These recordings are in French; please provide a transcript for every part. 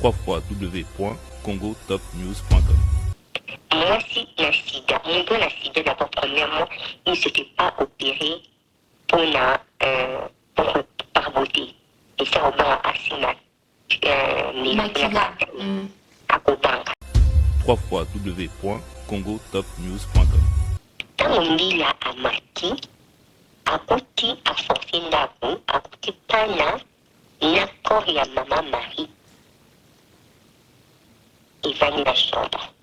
www.congotopnews.com. Moi, si l'accident, mon bon accident, d'abord, premièrement, il ne s'était pas opéré par beauté. Et ça, on va assez à Kobanga. www.congotopnews.com. Quand on dit là à Maki, à côté, à forcer d'abord, à côté, pana, l'accord, il y a maman Marie. Il va dans la chambre.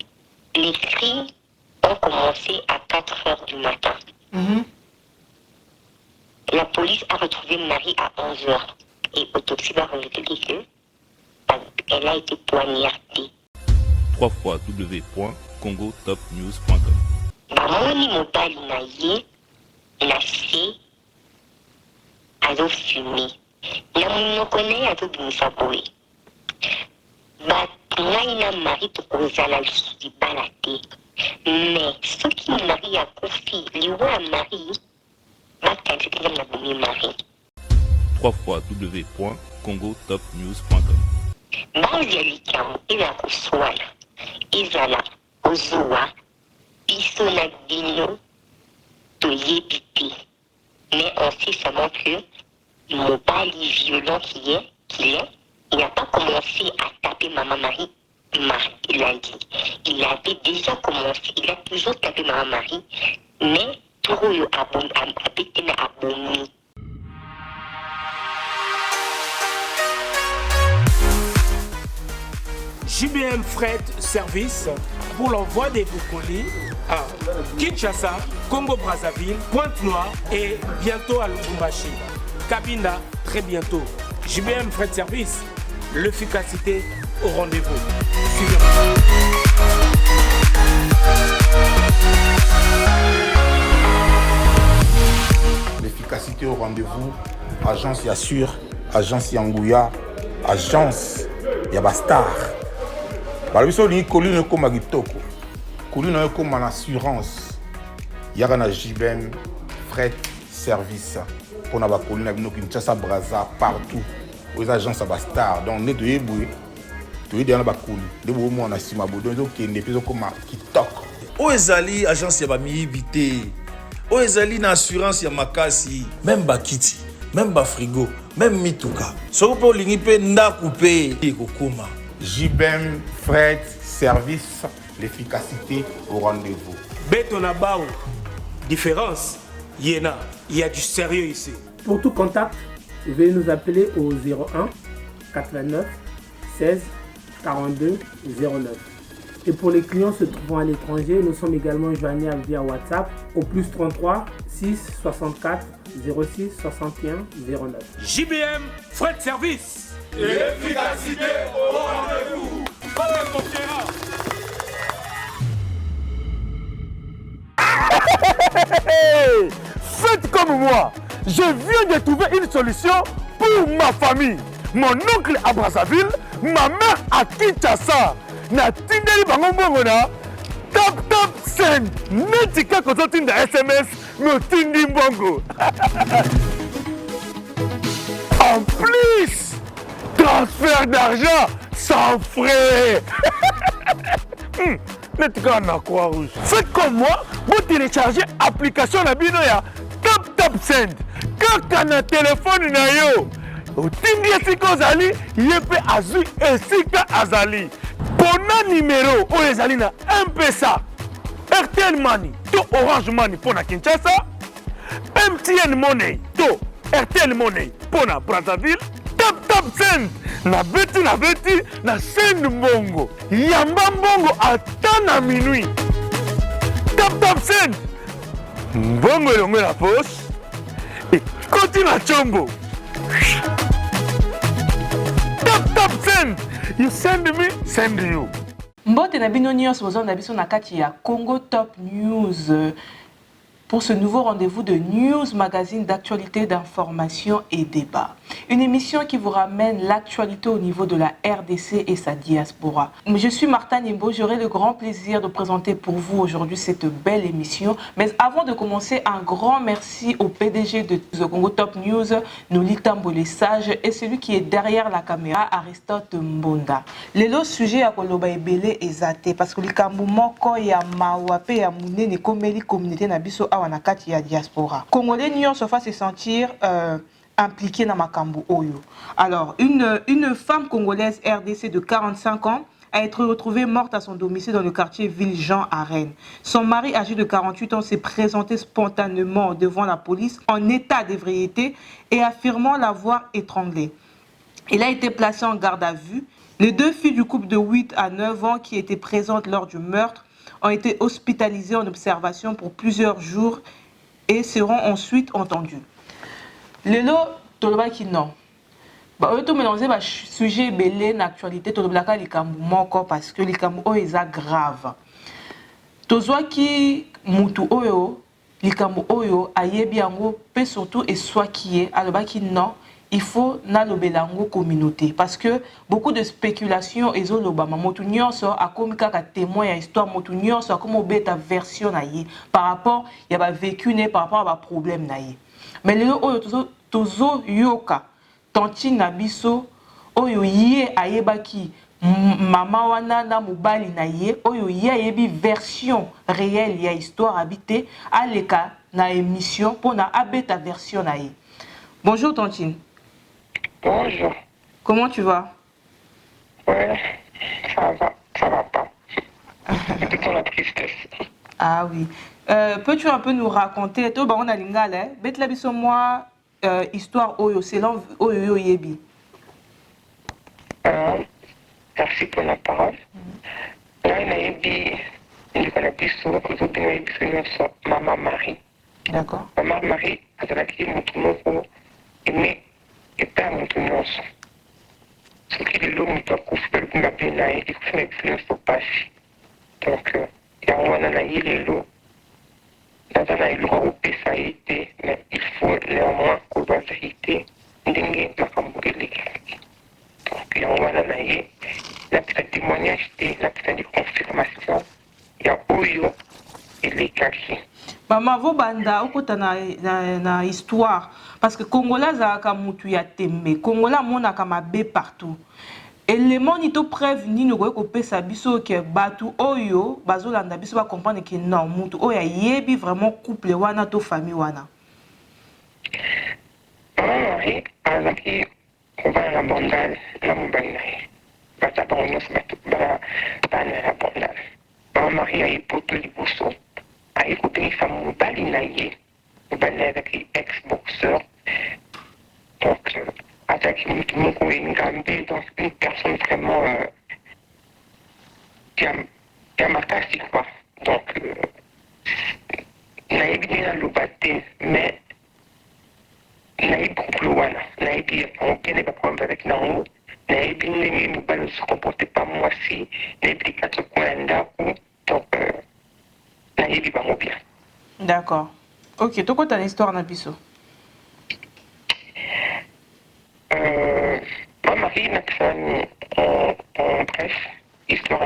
Les cris ont commencé à 4 heures du matin. La police a retrouvé Marie à 11 heures. Et autopsie va révéler qu'elle a été poignardée. www.congotopnews.com. Bamoni mobali na ye, na se, azo fumer. Na monoko na ye azo bimisa boye. Ngai na Marie tokozala lisusu libala te. Mais soki Marie akufi, liwa ya Marie, bakanisi te na bomi Marie. www.congotopnews.com. Baadhi ya likambo eza koswala, ezala kozwa biso na bino toyebi te. Mais on sait seulement que mobali violent qu'il est, il n'a pas commencé à taper maman Marie. Il a dit. Il avait déjà commencé, il a toujours tapé maman Marie, mais tout le abonné. JBM Fret Service pour l'envoi des colis à Kinshasa, Congo-Brazzaville, Pointe-Noire et bientôt à Lubumbashi. Cabina, très bientôt. JBM Fret Service, l'efficacité au rendez-vous. Suivez-moi. L'efficacité au rendez-vous, agence Yassure, agence Yangouya, agence Yabastar. Balobiso ni colline comme Agitoko, colline comme en assurance. Yagana JBM Fret Service pour na ba colline abino Kinshasa Brazza partout. Aux agences Yabastar donc ne de yeboué. Tu es dans la colline. De beau mo na sima bodo donc ne peso comme Kitoko. O ezali agence ya ba miyibité. O ezali na assurance ya makasi, même bakiti, même ba frigo, même mituka. Soko po lingi pe ndaku pe ekokoma. JBM Fret Service, l'efficacité au rendez-vous. Betonabao, différence, Yéna, il y a du sérieux ici. Pour tout contact, veuillez nous appeler au 01 89 16 42 09. Et pour les clients se trouvant à l'étranger, nous sommes également joignables via WhatsApp au plus 33 6 64 06 61 09. JBM Fret Service. L'efficacité au rendez-vous. Faites comme moi. Je viens de trouver une solution pour ma famille. Mon oncle à Brazzaville, ma mère à Kinshasa. Na tindeli bango mbongo na tap send. Netika kozo tinda SMS me tindi mbongo. En plus, transfert d'argent sans frais. Netika na Croix-Rouge. Faites comme moi, vous téléchargez l'application na bino ya tap send. Kaka na téléphone na yo. Otindi esika ozali, yepe azui esika azali. Pona numéro oyo ezali na M-Pesa, RTL Money to Orange Money pona Kinshasa, MTN Money to RTL Money pona Brazzaville, tap send na beti na send mbongo. Yamba mbongo ata na minuit. Tap send. Mbongo elongo na poche. Ekoti na chombo. Tap send. You send me, send you. Mbote na bino nyonso bozonda biso na kati ya Congo Top News. pour ce nouveau rendez-vous de News Magazine d'actualité, d'information et débat. Une émission qui vous ramène l'actualité au niveau de la RDC et sa diaspora. Je suis Martha Nimbo, j'aurai le grand plaisir de présenter pour vous aujourd'hui cette belle émission. Mais avant de commencer, un grand merci au PDG de The Congo Top News, Nolita Mbolesage, et celui qui est derrière la caméra, Aristote Mbonda. Le sujet à Koloba Ebele est zaté parce que le Kamboumon, quand il y a Mawape, il y a Moune, comme les communautés Nabiso Awanakati, il y a diaspora. Congolais Nyon se fasse sentir impliqués dans Makambo Oyo. Alors, une femme congolaise RDC de 45 ans a été retrouvée morte à son domicile dans le quartier Ville-Jean à Rennes. Son mari, âgé de 48 ans, s'est présenté spontanément devant la police en état d'ébriété et affirmant l'avoir étranglée. Il a été placé en garde à vue. Les deux filles du couple de 8 à 9 ans qui étaient présentes lors du meurtre ont été hospitalisées en observation pour plusieurs jours et seront ensuite entendues. Lelo toloba ki non. Ba oto mélanger ba sujet belé na actualité toloba ka likambu moko parce que likambu o eza grave. Tozwa ki mutu oyo likambu oyo ayebi yango pe surtout et soit qui est aloba ki non. Il faut nalobelango communauté parce que beaucoup de spéculations ezo lobama motu nyonso akomi kaka témoin ya histoire motu nyonso akomo beta version na ye par rapport ya ba vécu né par rapport à ba problème na ye. Mais le oyo tozo yoka tantine na biso oyo ye ayebaki mama wana na mobali na ye oyo ye ayebi version réelle ya histoire habité aleka na émission pour na abeta version na ye. Bonjour Tantine. Bonjour. Comment tu vas? Ouais, ça va pas. C'est pour la tristesse. Ah oui. Peux-tu un peu nous raconter, toi, on a l'ingale, bet la biso moi, histoire oyo, c'est l'en oyo yebi. Merci pour la parole. Là, il y a yebi, il y a biso, maman Marie. D'accord. Maman Marie, elle a dit mon aimé et pas mon nyonso. Ce qui est l'homme qui a coupé le mapena et qui fait une passer. Donc, il y a un anaï les lots. Mais il faut néanmoins qu'on doit vérité donc il y a un témoignage la petite confirmation il y a Oyo et les cachés. Maman, vous banda okota na histoire parce que Congolais zaka mutu ya tembe Congolais mona kama be partout. Élément ni to preuve ni no ko pesa biso ke batu oyo bazolanda biso ba comprendre que non mutu oya yebi vraiment couple wana to famille wana. Oui, azaki kuba na bondal na mobali bata bonyo smatu ba na bondal. Ba Maria ipoto liboso ai ko pe fa mobali na ye. Mobali avec ex-boxeur. Donc attaque une Gambie, donc une personne vraiment qui a marqué quoi. Donc, n'a pas bien l'oubaté, mais n'a pas beaucoup loin. N'a pas problème avec nous. N'a pas bien se comporter pas moi si, n'a pas quatre coins d'arbre. Donc, n'a pas bien. D'accord. Ok, tu as une histoire dans biso. Ma mari n'a en bref, histoire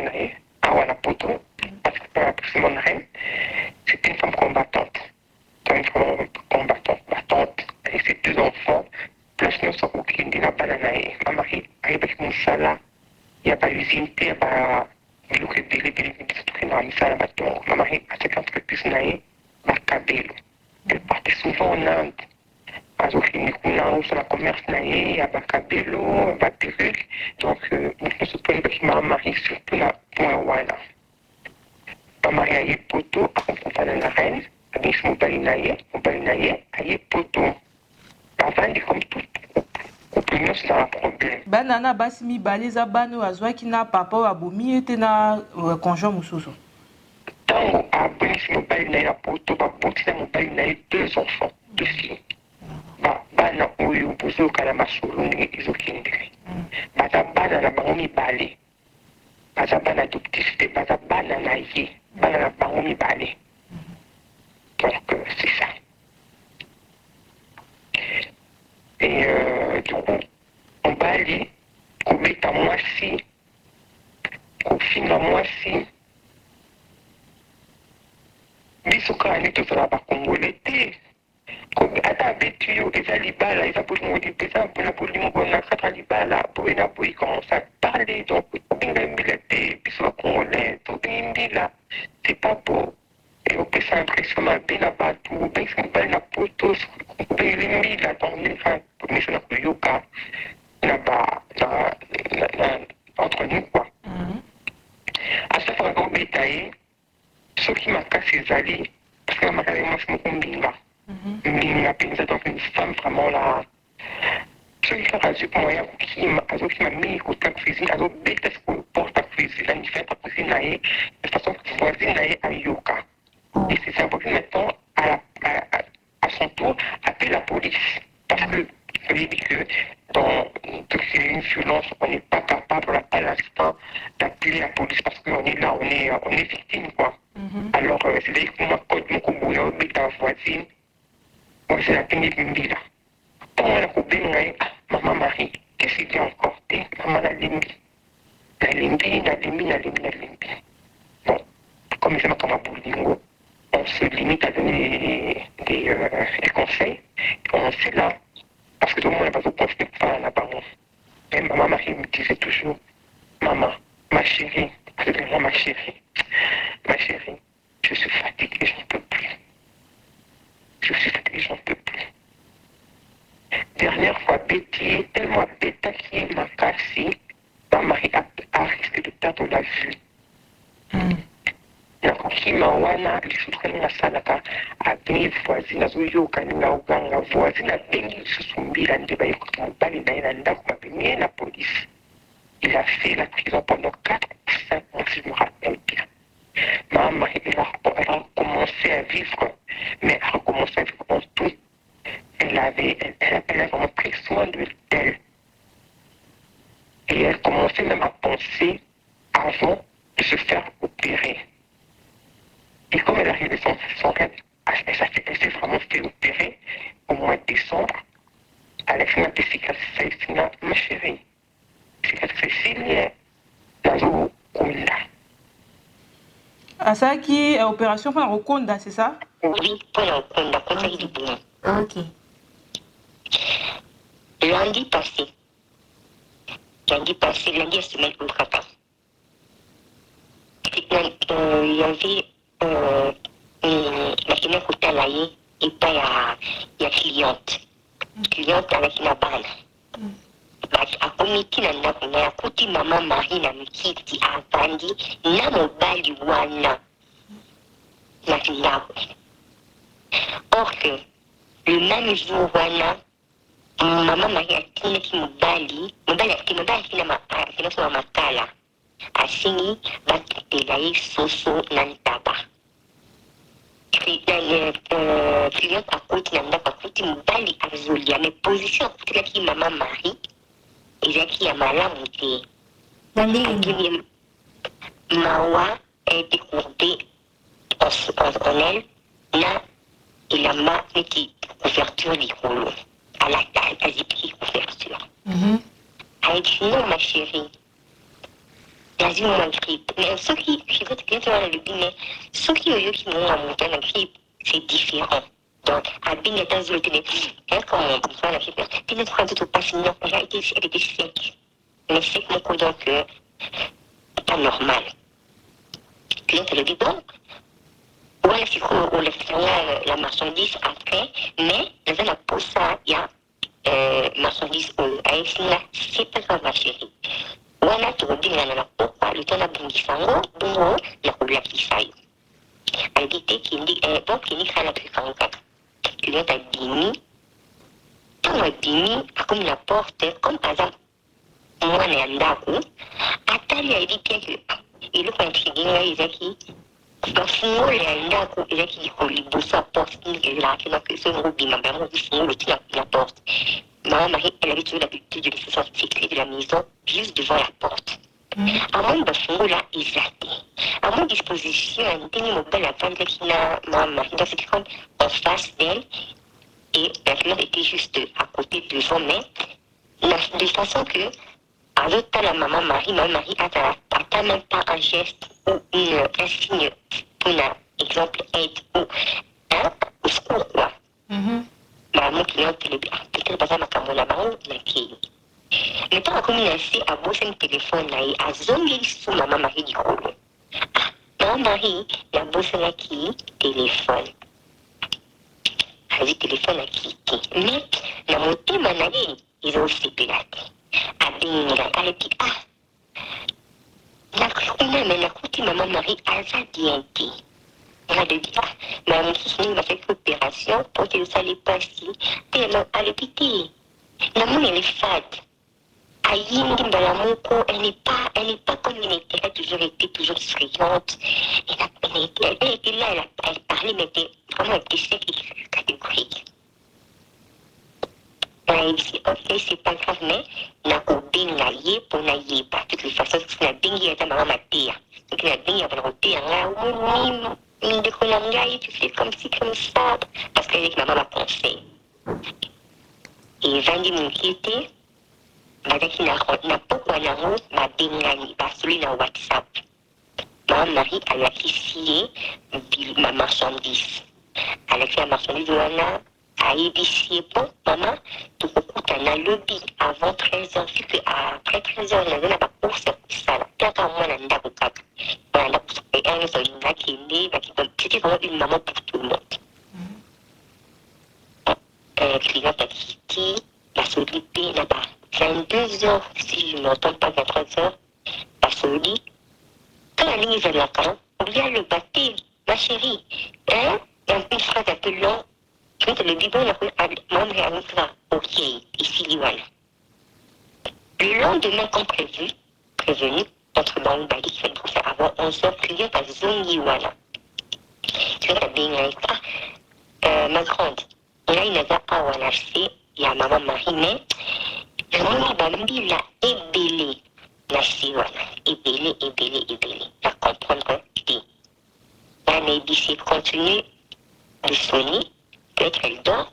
à Wanapoto, parce que c'est mon reine, c'était une femme combattante. Une femme combattante, battante, avec ses deux enfants, plus nous sommes au Kindi, la bananae. Ma mari, avec mon sala, il n'y a pas usine, il n'y a pas de l'eau qui est délibérée, il y a pas de bâton. Ma mari, à cette entreprise, il y a Cabello. Elle partait souvent en Inde. Azokini kuna sur la commerce naïe, à Bakabelo, à Bateruk. Donc, nous se prenons avec ma mari surtout là, pour un wala. Ma mari a eu poto, à comprendre la reine, à bien se mobali naïe, a eu poto. Avant, il est comme tout couple, nous, c'est un problème. Banana, basimi, baleza, bano, azwaki na papa, abomi, était na conjoint mususu. Tango, à bien se mobali naïe, à poto, à poto, à mobali naïe, deux enfants, deux filles. Bana oyo bozoka na masolo ndenge ezokendeke baza bana na bango mibale baza bana adoptif te baza bana na ye bana na bango mibale Donc, c'est ça. Et du coup, on va aller kobeta mwasi, kofinga mwasi. Biso kani tozala bakongole te. Ata abetu yo eza libala, eza bolingo eza mpona bolingo na kata libala, boye na boye commence à parler, donc obenga mbila te, biso bakongole, tobengi mbila, c'est pas beau. Et opesa impression mabe na bato, obengisa mobali na poto, obengeli mbila, donc ndefa miso na koyoka entre nous, quoi. À chaque fois qu'on bétaille, ceux qui m'a cassé les alliés, parce que ma carrière m'a fait mon mbinga. Mbinga, pinza, donc une femme vraiment là. Ceux qui font radio pour moi, qui m'a mis écoute la cuisine, alors bête ce qu'on porte la cuisine, la différence la cuisine naïe, de façon que voisine naïe à yoga. Et c'est important maintenant, à son tour, appeler la police. Parce que, je lui dis que dans tout ce qui est une violence, on n'est pas capable à l'instant d'appeler la police parce qu'on est là, on est victime, quoi. Alors, c'est-à-dire que moi, quand mon combouillon, ta voisine, moi, c'est la tenue d'une ville. Quand on a coupé, on a dit, maman Marie, qu'est-ce qu'il y a encore? Maman, la limbi. La limbi. Bon, comme c'est ma camaboulingo, on se limite à donner des conseils. On sait là, parce que tout le monde n'a pas besoin de faire là-bas. Et maman Marie me disait toujours, maman, ma chérie, vraiment ma chérie, je suis fatiguée, j'en peux plus. Dernière fois, Betty, tellement bêta qui m'a cassé, ma mari a risqué de perdre la vue. Nakokima wana lisusu nga salaka abengi voisine azoyoka ninga uganga voisine abengi lisusu mbila nde bayekoti mobali na ye na ndako babengi la police. Il a fait la prison pendant 4 ou 5 mois, si je me rappelle bien. Maman, elle a commencé à vivre, mais elle a recommencé à vivre en tout. Elle a vraiment pris soin d'elle. Et elle commençait même à penser avant de se faire opérer. Et comme elle a réalisé son rêve, elle s'est vraiment fait opérer au mois de décembre. Alex m'a dit cicatrice, ma chérie. Cicatrice, dans le Asaki, opération pour la Rokonda, c'est ça? Oui, pour la Rokonda, comme ça il est bon. Ok. Lundi passé, lundi la semaine au Kata, il y avait la cliente qui était là et pas il y a cliente avec la balle. A komiti na ndako na ya kuti mama Marie na mikiti avandi na mobali wana na ndako. Or que le même jour wana mama Marie atinaki mobali akina makala asini batela ye soso na ntaba. Client akuti na ndako akuti mobali azolia mais position akutikaki mama Marie ezaki ya malamu te. Mawa a été courbée en elle, là, il a mis une couverture likolo. À la taille, quasi pris couverture. Elle dit non, ma chérie. Vas-y, mon grippe. Mais ceux qui vont te dire dans le mais ceux qui m'ont monté la grippe, c'est différent. Donc, à bien dans le télé, elle comment on peut la grippe. Puis notre frère tout passe, non, elle était sec. Mais sec, mon coup, donc, pas normal. Puis on te le dit, bon, voilà, c'est qu'on laisse la marchandise après, mais dans la pause, il y a marchandise à Esna, c'est pas grave, ma chérie. Voilà, tu redis, le temps à Bungisango, Bungo, la Koula qui saille. Elle dit qu'il dit, bon, qu'il n'y a pas de 44. Tu viens à Dini. Quand on Dini, comme la porte, comme par exemple, moi, je suis en Atali a dit que il est intrigué, il a dit, parce que moi, je suis en il a dit que sa porte, il a dit que c'est un groupe, il m'a dit la porte. Maman Marie, elle avait toujours l'habitude de laisser sortir ses clés de la maison juste devant la porte. À mon bafungola isaté. À mon disposition, un dernier mobile à vendre qui n'a maman. Donc c'était comme en face d'elle. Et la fleur était juste à côté devant, mais de façon que, avec la maman Marie n'a même pas un geste ou un signe pour un exemple aide ou au secours quoi. Maman client peut-être pas ça ma camona maman la qui. Le temps a commencé à bosser un téléphone là et à zonger sur maman Marie du coup. Maman Marie a bossé là qui téléphone. Le téléphone a quitté. Mais, la montée m'a dit, ils ont aussi pilaté. A bien, elle a dit, la côté maman Marie, elle a bien dit. Elle a dit, maman qui m'a fait l'opération pour que ça allait passer. Puis elle a dit, la moune elle est fade. Aïe, elle n'est pas comme une était, elle a toujours été toujours souriante. Elle était là, elle parlait, mais vraiment elle était sec et catégorique. Elle dit, ok, c'est pas grave, mais n'a qu'au bien l'allié pour n'ailler pas. De toute façon, si n'a bien y a maman matéa. Donc n'a bien y a volonté, de qu'on tu fais comme ci, comme ça. Parce qu'avec maman m'a conseillé. Et 20 minutes qui était, badaki na pokwa nango mabengani basuli na WhatsApp. Maman Marie alakisi ma marchandise. Alaki la marchandise wana ayebisie po maman tukokutana lobby avant 13h vu que après 13h naza na bacourse ya kosala kaka mwana ndako kaka mwana ndako nyonso olinga kende c'était vraiment une maman pour tout le monde. Client akiti basoli mpe na 22h, si je ne m'entends pas 23h, parce que dit, quand la ligne est là, on vient le battre, ma chérie. Hein? Il y a une phrase un peu longue. Je vais le bidon, ok, ici, voilà. Le lendemain, comme prévenu, entre dans le balai, qui fait pour faire avant 11h, client à zone voilà. Tu vois, bien, ma grande, là, il n'a pas à lâcher, il y a maman Marie, mais namoni bambila ebele na si wana ebele à comprendre te bana ebisi continue de sonner, peut-être elle dort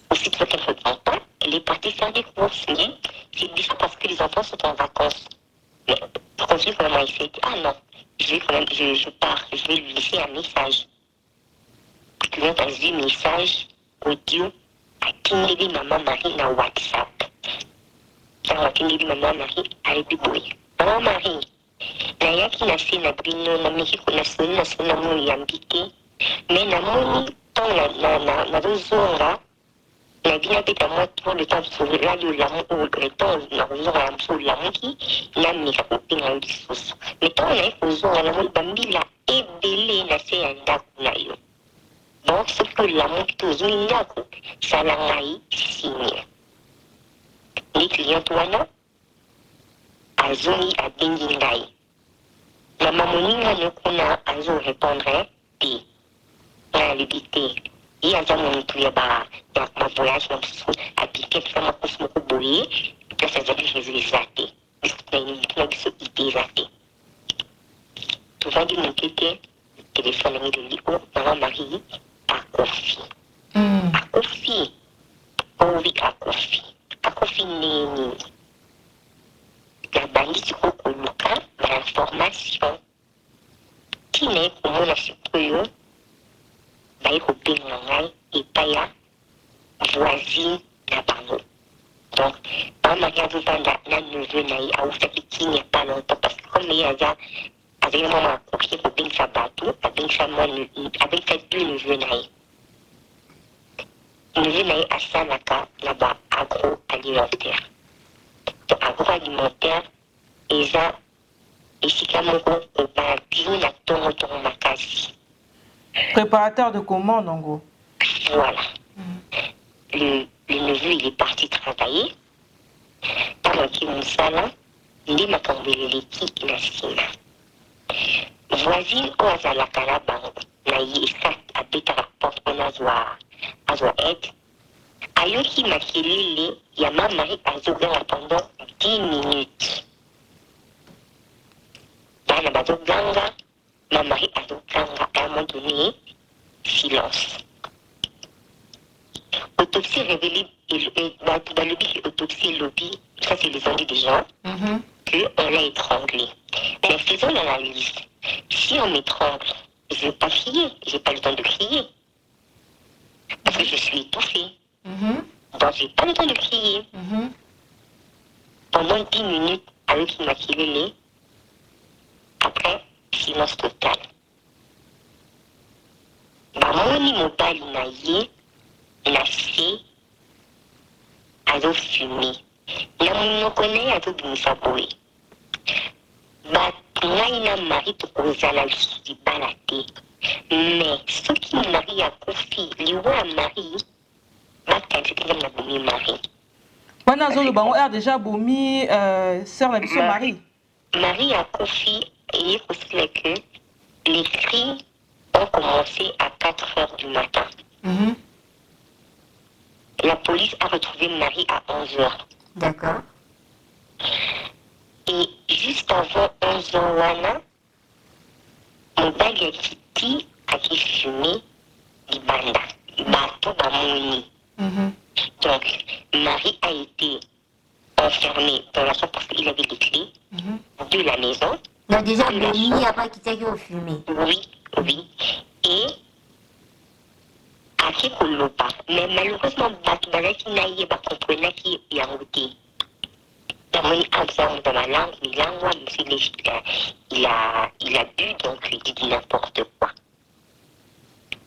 ou si tu veux qu'elle ne répond pas, elle est partie faire des courses, mais c'est bizarre parce que les enfants sont en vacances. Mais pour continuer comment il fait, non, je pars, je vais lui laisser un message. Tu viens passer un message audio à Kindeli maman Marie na WhatsApp. Dans Kindeli maman Marie a été bouillée. Maman Marie, nayaki na se na bino na mekiko na soni na sona moni yambite, mais na moni tant na rozonga na bina peta moi tout le temps sur radio l'amour ou le temps na rozonga ya mso l'amour na meka kopinga lisusu. Mais tant na rozonga na moni bambila ebele na se ya ndako na yo. Donc, ce que l'amour qui te zone ndako, ça l'a ngai signe. Les clients wana azoni abengi ngai. Na mamoninga nokuna azo répondre ti. Na libité. Et aza monitu ya ma voyage na msusu abité kama kusmo kuboye. Là, ça veut dire que je les athées. Na biso ite zate. Tu vas dire mon kété, téléphone de l'IO, maman Marie, à Kofi. À Kofi. Oh oui, à Kofi. À Kofi Nini. La bandit au Luka, l'information. Qui n'est pour moi la supérieure, bah, il faut bien et pas ya voisine la parole. Donc, par Maria Vivanda, la neveu naï, a ouvert qui n'y a pas longtemps, parce que comme il y a avec un moment courrier pour bien sa bateau, avec sa deux neveux naï. Neveu naï à Sanaka, là-bas, agroalimentaire. Donc, agroalimentaire, et ça, ici, comme on va dire, la tour makasi. Préparateur de commande, en gros. Voilà. Le neveu, il est parti travailler. Pendant qu'il me sala, il m'a tombé l'équipe na sina. Voisine, au azalaka la bango, na yesa abeta la porte, on azwa aide. Ayoki makelele, ya mama Marie azoga pendant 10 minutes. bana bazoganga, ma mari azoganga, à un moment donné, silence. Autopsie révélée, dans le but autopsie lobby, ça c'est les envies des gens, qu'on l'a étranglé. Mais faisons l'analyse. Si on m'étrangle, je ne vais pas crier, je n'ai pas le temps de crier. Parce que je suis étouffée. Donc je n'ai pas le temps de crier. Pendant 10 minutes, avec une maquillée, après, silence total. Mamoni mobali na ye, na se, azo fumé. Na monoko na ye azobimisa boye. Ngai na mari tokozala lisusu libala te. Mais soki mari akufi, liwa ya mari, bakanisi te na bomi mari. Wana azoloba ngo déjà bomi sœur na biso Marie. Marie akufi et aussi que les cris ont commencé à 4 heures du matin. La police a retrouvé Marie à 11 heures. D'accord. Et juste avant 11 heures, wana, mon bague a quitté, a fumé, il banda, bateau bamoni. Donc, Marie a été enfermée dans la chambre parce qu'il avait les clés de la maison. Il a déjà vomi après qu'il s'est fumé. Oui, oui. Et à Kikoloba. Mais malheureusement, Batbalaki Naïe va comprendre qu'il y a un côté. Dans mon exemple dans ma langue, il a bu, donc il dit n'importe quoi.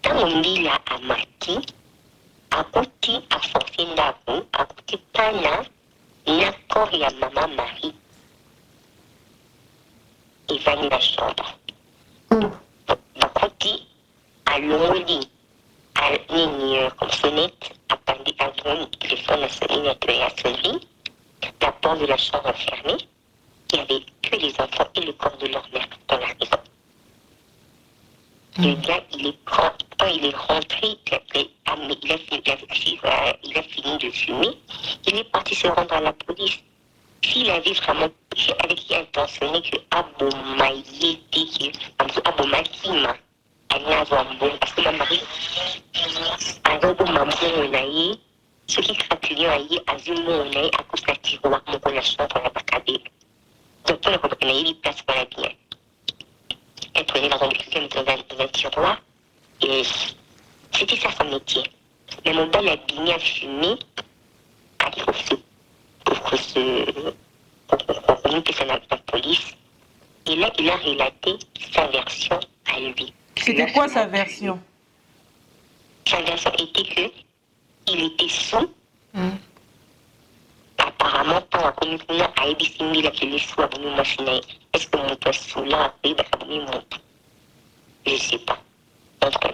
Quand on dit là à Mati, à côté, à forcer d'abou, à côté Pana, n'accord il y a maman Marie. Il va dans la chambre. À côté, à l'ongoli, à ligne comme sonnette, à parler à le téléphone à sonner, à sonnerie. La porte de la chambre fermée, il n'y avait que les enfants et le corps de leur mère dans la maison. Le gars, quand il est rentré, il a fini de fumer, il est parti se rendre à la police. S'il avait vraiment, avec qui intentionné que Abomaye, Abomakima, parce que ma mari, Abomaye, ceux qui crapulent à Zumo, à cause de la tiroir, mon la chambre, la bacabé. Donc, on a compris qu'il y a des places pour la bien. Elle prenait dans un tiroir, et c'était ça son métier. Mais mon bel a bien à fumer, pour que ça n'a pas de police. Et là, il a relaté sa version à lui. C'était quoi sa version? Sa version était que il était sous. Apparemment, tant que nous avons à Ebissimi, il a fait les sous à Boumou Machinaï. Est-ce que mon poste sous là, après, à Boumou monte? Je ne sais pas. En tout cas,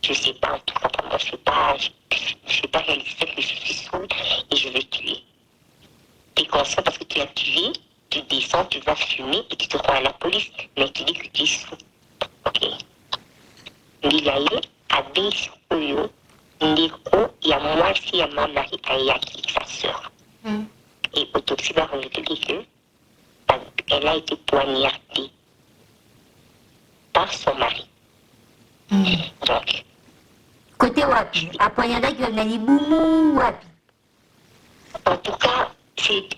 je ne sais pas. En tout cas, pour moi, je ne sais pas réaliser que je suis sous et je vais tuer. Tu es conscient parce que tu as tué, tu descends, tu vas fumer et tu te rends à la police, mais tu dis que tu es sous. Ok. Ndiaye, Abbé Sukoyo, Ndeko, il y a moi aussi, il y a ma mari Ayaki, sa sœur. Et autopsie va révéler qu'elle a été poignardée par son mari. Donc. Côté Wapi, à poignarder que Nali Boumou Wapi. En tout cas,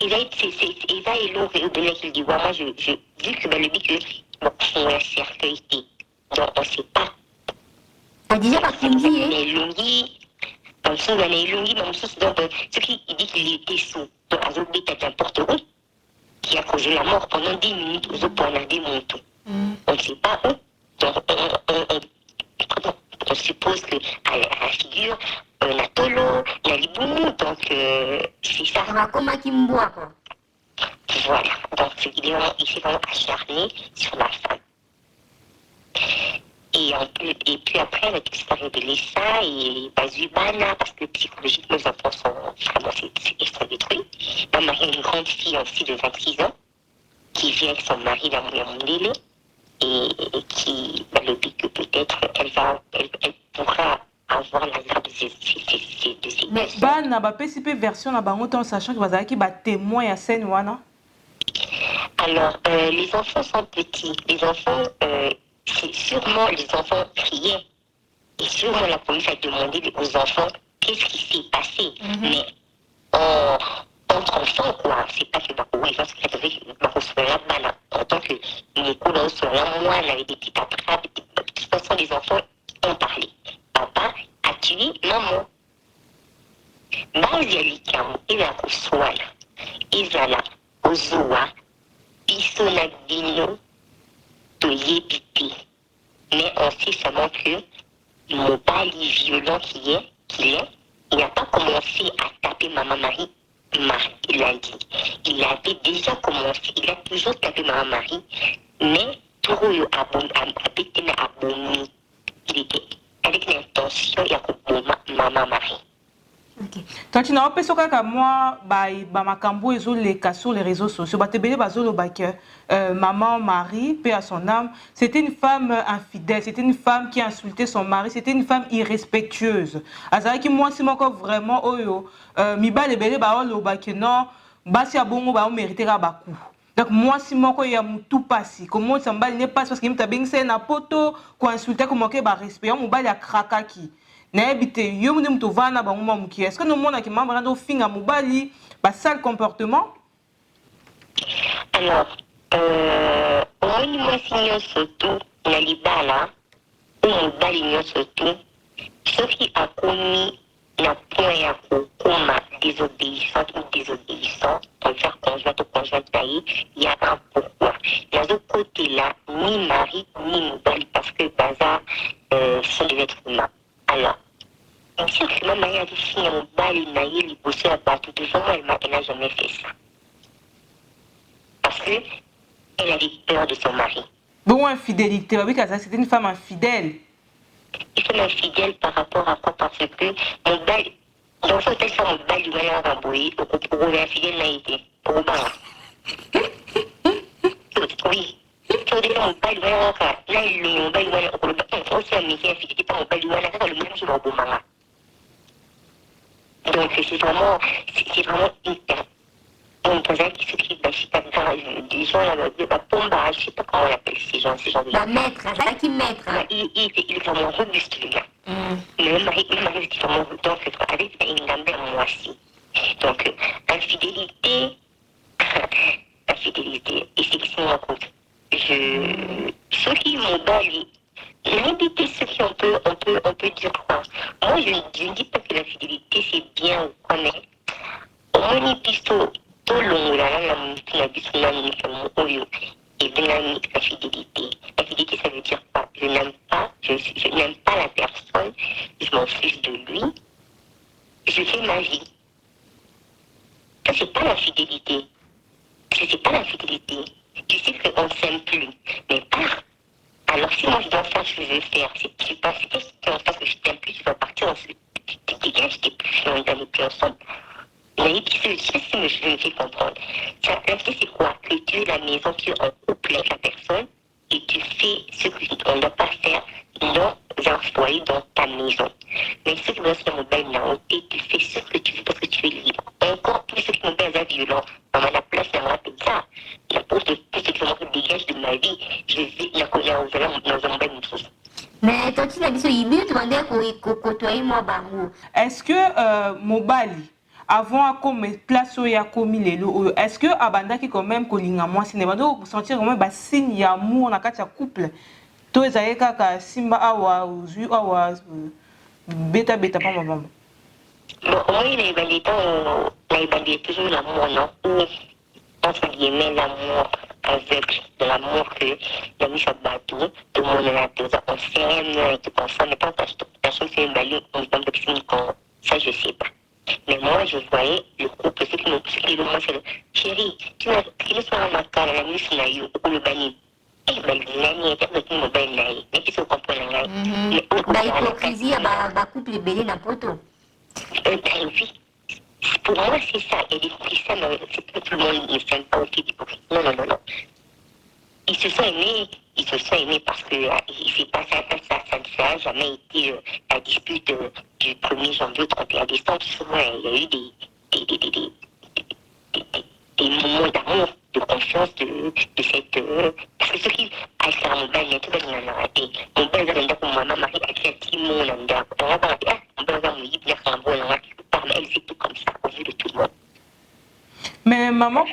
il va éloigner au-delà qu'il dit, moi, vu que le but que c'est un cercueil, donc on ne sait pas. Déjà parce qu'il me dit, mais Lungi, comme ça, il y a les Lungi, mais ce qui dit qu'il était sous, donc Azobé, t'as n'importe où, qui a causé la mort pendant 10 minutes aux poignardés mon tout. On ne sait pas où. Donc on suppose qu'à la figure, on a Tolo, il y a Liboumou, donc c'est ça. Ça va comme un Kimboa, quoi. Voilà, donc il s'est vraiment acharné sur la femme. Et puis après, elle a tout ça révélé ça, et Bazubana, parce que psychologiquement, les enfants sont vraiment détruits. Ma mari a une grande fille aussi de 26 ans, qui vit avec son mari dans Mondélé, et qui le dit que peut-être elle pourra avoir la garde de ses mais Bana, pas version là-bas, en sachant que vous avez témoin à scène, wana. Alors, les enfants sont petits. Les enfants, c'est sûrement les enfants criaient. Et sûrement la police a demandé aux enfants qu'est-ce qui s'est passé. Mais entre enfants, quoi, c'est pas que oui, parce que en tant que Nicolas moi, on avait des petites attrapes. De toute façon, les enfants ont parlé. Papa a tué maman. Baadhi ya likamu ila kuswala izala ozua biso na bino toyebi te. Mais on sait seulement que mobali violent qu'il est, il n'a pas commencé à taper maman Marie. Il a dit. Il avait déjà commencé, il a toujours tapé maman Marie, mais tout le monde il était avec l'intention de maman Marie. Tant tu n'as pas pensé que moi, makambo ezoleka sur les réseaux sociaux, batebele bazolo bake maman Marie, paix à son âme, c'était une femme infidèle, c'était une femme qui insultait son mari, c'était une femme irrespectueuse. Azaki moi si moi vraiment oyo mi balebele ba lo bake non, basi abongo ba mériter ba coup. Donc moi si moi il y a tout passé, comment ça mbali n'est pas parce qu'il m'a bien c'est na poto ko insulter comment que ba respect, mon bali a krakaki. Est-ce que nous avons un mobali, sale comportement? Alors, moi, surtout, surtout, ceux qui ont commis la point désobéissante ou désobéissant, envers conjoint ou conjointe taillé, il y a un pourquoi. Il y a de côté là, ni mari, ni mobali, parce que bazar sont des êtres humains. Alors, bien sûr que ma mère a dit si mon bal n'a eu les bosser à battre devant moi, elle n'a jamais fait ça. Parce qu'elle avait peur de son mari. Bon, infidélité, oui, c'était une femme infidèle. Une femme infidèle par rapport à quoi? Parce que mon bal, dans ce texte, mon bal, il va rembouiller, pour l'infidèle n'a été. Pour le bal. Oui. Sur des gens, mon bal, il va là, mon bal, il va pour le bal. On aussi un métier infidélité par mon bal, il va là, le même sur le bon manga. Donc c'est vraiment une personne qui s'occupe des gens là, je sais pas comment on appelle ces gens de la maître, c'est qui maître. Il est vraiment robuste le gars. Le mari est vraiment donc avec une dame moi aussi. Donc infidélité, et c'est qui se raconte. Ceux qui m'ont bali, limiter ceux qui on peut dire quoi. Moi je ne dis pas que la fidélité c'est bien ou quoi, mais on est pisto tout le monde la fidélité. La fidélité ça veut dire quoi? Je n'aime pas la personne, je m'en fiche de lui, je fais ma vie. Ça c'est pas la fidélité. C'est pas la fidélité. Tu sais qu'on ne s'aime plus, mais pas. Alors si moi je dois faire ce que je veux faire, c'est pas ce que je t'aime plus, tu vas partir, tu dégages, t'es plus, on est plus ensemble. Mais je sais si je me fais comprendre. Ça, c'est quoi? Que tu es la maison, tu es en couple avec la personne et tu fais ce qu'on ne doit pas faire dans un foyer, dans ta maison. Mais ceux qui vont se faire mon bel naoté, tu fais ce que tu veux parce que tu es libre. Encore plus ceux qui m'ont bel violent. On a la place dans la pizza. La pause de tout ce qui me dégage de ma vie, je vais dans un bel chose. Mais toi, tu as dit que tu vas côtoyer moi, Bango. Est-ce que Mobali, avant comme place où il y a commis les lots, est-ce que Abanda qui quand même collinga moi cinéma donc sentir quand même signe d'amour dans quatre couple toi ezayé kaka simba awa uzu awa beta pas maman. Bon moi il est toujours l'amour non ou entre guillemets l'amour aveugle, de l'amour que il a mis sur bateau tout le monde a deux on s'aime tout comme ça mais pas ta chose c'est une balle on tombe ça je sais pas. Mais moi, je voyais le couple, ceux qui m'ont moi, c'est le chéri, tu vas, qui nous soit ma cara, la mise na yo, ou le bani. Eh, ben, l'année, était avec nous, ben, naï. Mais qui se comprend, naï. Mais hypocrisie, bah, couple belé n'importe où. Oui. Pour moi, c'est ça. Et l'hypocrisie, c'est que tout le monde ne s'aime pas aussi d'hypocrisie. Non. Ils se sont aimés parce que il s'est passé ça n'a jamais été la dispute du 1er janvier au 31 décembre. Souvent, il y a eu des moments d'amour. de confiance de cette... parce que ceux qui achètent un mobile, tout le monde a raté. Mon père a dit que maman Marie a dit à Timon, on a dit, mon père a dit, elle fait tout comme ça, au vu de tout le monde. Mais maman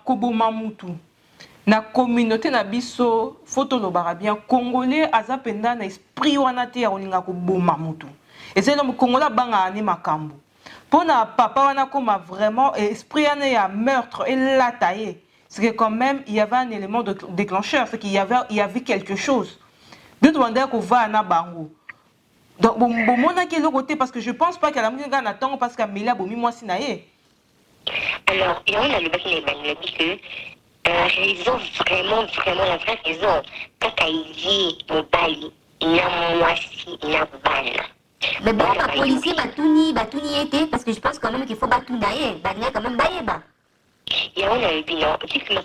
Koboma Moutou, na communauté na biso, photo lo bien congolais azapenda na esprit wana te ya olinga koboma Moutou. Et c'est le Congolais banga ani makambo. Pour na papa wana koma vraiment esprit ane ya meurtre et la taillé. C'est que quand même il y avait un élément de déclencheur, c'est qu'il y avait quelque chose. De demander qu'on va na bango. Donc bon mon a quel côté parce que je pense pas qu'elle a mis un attend parce qu'Amélia bomi moi sinaye. Alors, il y a le bac il a dit que raison, vraiment, la vraie raison, quand il y a mobile, il y a moisi, il y a balle. Mais bon, la policier, Batouni était, parce que je pense quand même qu'il faut Batounaye, Batounaye quand même Baïeba. Il y a un bilan, tu sais que c'est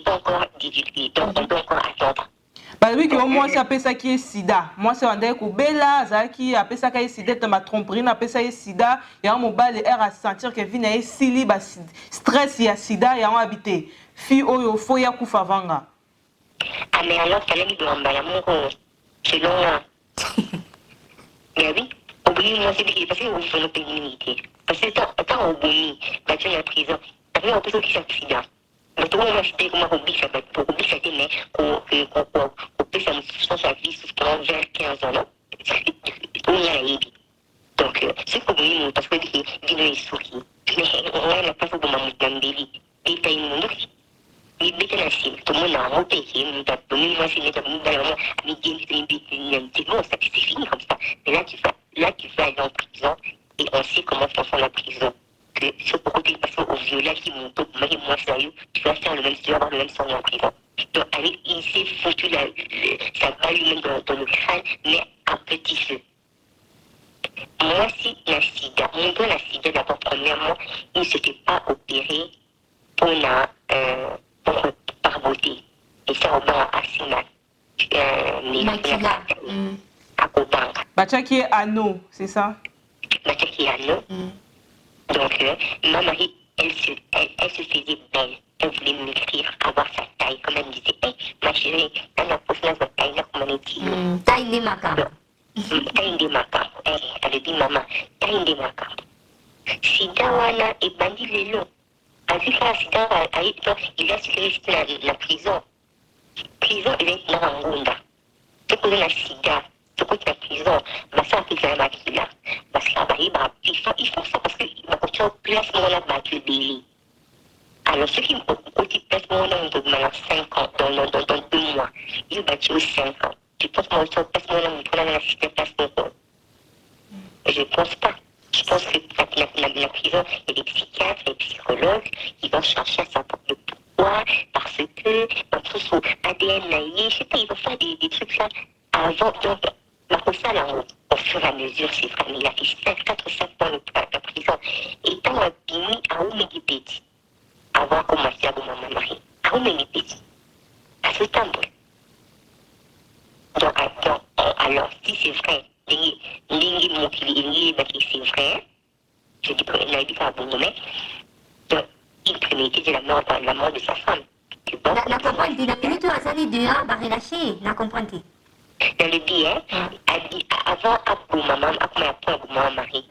pas encore divulgué, donc on doit encore attendre. Bah oui, que moi c'est appelé ça qui est sida. Moi c'est un deck ou bella, ça qui appelle ça qui est sida, tu ma tromperie, appelle ça sida. Et un mobile et à sentir que vient et sili ba stress il y a sida et on habité. Fi oyo fo ya kufavanga. Ah mais alors ça l'aime de l'emballa mon selon moi. Mais oui, oubliez moi c'est parce que vous faites notre immunité. Parce que tant au boni, bah tu es en prison. Après on peut se faire sida. Mais tout le monde a comment on biche pour biche mais qu'on peut sa vie jusqu'à vers 15 ans. Donc, c'est comme nous, parce que nous sommes souris. Mais on n'a pas fait de mamoutambi. Et t'as une montre. Il bête la cible. Tout le monde a monté. Nous avons mis moi, c'est notre c'est fini comme ça. Mais là, tu vas aller en prison et on sait comment fonctionne la prison. Que ce produit parce au violet qui monte, moi sérieux, tu vas faire le même, tu vas avoir le même sang en prison. Donc avec, il s'est foutu sa balle lui-même dans le crâne, mais à petit feu. Moi, si la sida, mon don la sida d'abord, premièrement, il ne s'était pas opéré par beauté. Et ça, on va assez mal. À Kobanga. Bacha qui est anneau, c'est ça? Bacha qui est anneau. Donc, ma Marie, elle se faisait belle. Elle voulait m'écrire, avoir sa taille. Comme elle me disait, hey, ma chérie, elle a posé sa taille, là, comme on dit. Taille des macabre. Taille des macabre. Elle dit, maman, taille des macabre. Sida, wana, et bandit les lots. Avec la sida, il a sécurité la prison. Prison, il est dans un monde. C'est pour la sida. La prison, bah ça c'est quand même là. Parce qu'ils font ça parce qu'ils vont place mon a battu le délit. Alors ceux qui ont dit place mon a de 5 ans, dans 2 mois, ils ont battu 5 ans. Tu penses que mon place mon a pour la cité place mon temps? Je pense pas. Je pense que la prison, il y a des psychiatres, des psychologues qui vont chercher à savoir le pourquoi, parce que notre sous ADN naïf, je sais pas, ils vont faire des trucs là avant. Donc, ça, là, au fur et à mesure, c'est vrai, il a fait 4-5 ans de prison. Et quand on a fini, à où mes petits, avant qu'on m'a fait à mon mari, à où mes petits, à ce temps. Donc, alors, si c'est vrai, c'est vrai, je dis qu'il n'a pas à bon moment, donc, il préméditait la mort de sa femme. La comprendre, il a fini tout à s'aller dehors, va relâcher, la comprendre. Dans le billet, avant Abou maman, Abou maman mari.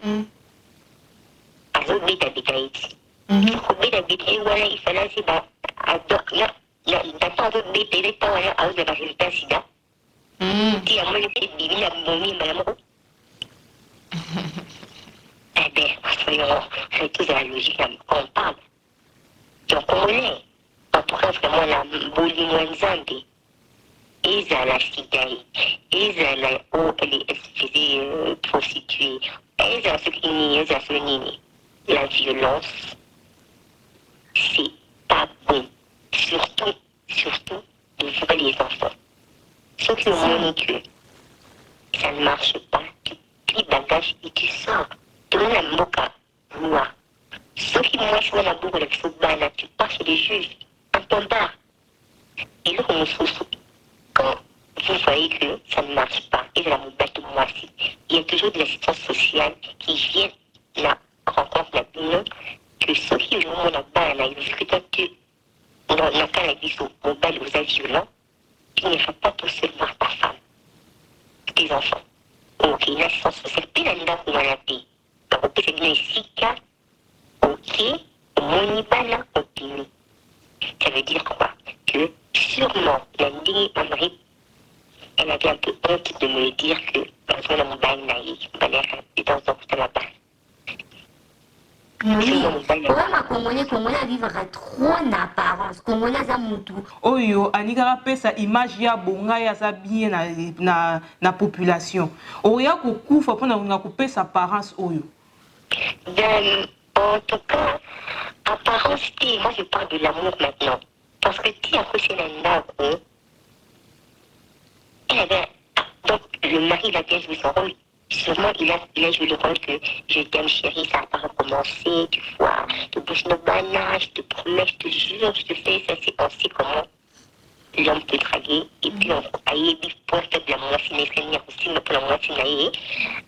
Avant Bida Bitaïti. Bida Bitaïti, voilà, il fallait se battre. D'abord, Bida Bitaïti, voilà, à la résultat sida. Si à moi, le fait de la momie, madame. Eh bien, soyons, c'est tout la logique qu'on parle. Donc, on est, en tout cas, vraiment, la bouline Nzambi. Ezala Sidaï, Ezala où elle se faisait prostituer, Ezala ce qui nie, Ezala ce qui la violence, c'est pas bon. Surtout, de violer les enfants. Ceux qui ont que ça ne marche pas, tu plies bagage et tu sors. Tu mets la moka, loi. Ceux qui marchent dans la bourre avec ce bana, tu pars chez les juges, un ton bar. Et là, on se soucie. Quand vous voyez que ça ne marche pas, et de la mobilité moi aussi, il y a toujours de l'assistance sociale qui vient la rencontre la non, que ceux qui ont la balle, vu que toi, tu dans la cas au bal aux violents, tu ne fais pas tout seul voir ta femme, tes enfants. Ok, il y a sens, c'est plus la nda pour la paix. Donc, c'est bien ici, ok, mon ibala, opini. Ça veut dire quoi? Que sûrement, la ligne en mari, elle avait un peu honte de me dire que, parce que mon bail naïf, est dans un côté là-bas. Oui, ma Congolais vivra trop en apparence. Congolais za mutu. Oyo, anikara pesa image ya bonga ya za bien na population. Oya kukufa pona nga kupesa apparence oyo. En tout cas, apparence, moi je parle de l'amour maintenant. Parce que si à cause de elle avait, donc le mari va bien jouer son rôle. Sûrement, il a joué le rôle que je t'aime chérie, ça n'a pas recommencé, tu vois, tu bouges nos bananes, je te promets, je te jure, je te fais ça, c'est ainsi comment l'homme peut draguer, et puis on a eu des points de la moitié, aussi, mais pour la moitié,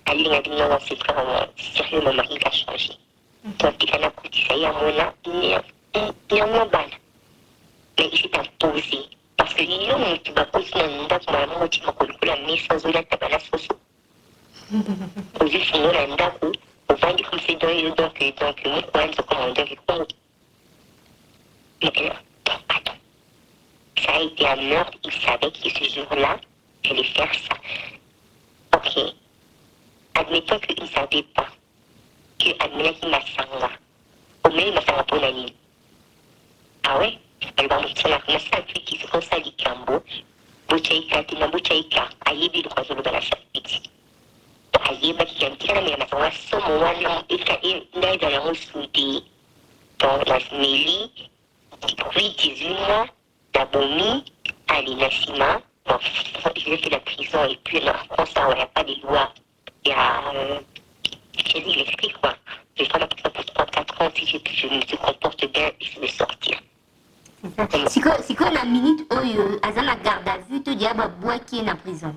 elle a dit non, c'est vraiment sérieux, mon mari va changer. Donc, il a dit ça, il y a mon balle. Mais il s'est imposé. Parce que il y a un petit peu de temps, il a mis sans eau la tabala sauce. Aux yeux finaux, la ndako, au vent du conseil donc, mon coin, se commande avec moi. Mais là, attends. Ça a été un meurtre, il savait que ce jour-là, il allait faire ça. Ok. Admettons qu'il ne savait pas que Admettons qu'il m'a sangla. Au moins, il m'a sangla pour la nuit. Ah ouais? Elle va montrer la connaissance qui se font ça du cambo. Bouchaïka, tina bouchaïka, aïebi le croiseur de la chapiti. Aïeba qui a dit que la mère m'a fait un moment et d'aide à la ressoudée. Donc, la smélie, depuis 18 mois, d'abomi, à l'Inassima. Bon, j'ai fait la prison et puis en France, il n'y a pas de loi. Il y a. J'ai dit l'esprit, quoi. Je vais faire la prison pour 3-4 ans si je me comporte bien et je vais sortir. Si qu'on a minute, Azana garde à vue, tu dis à bois qui est en prison.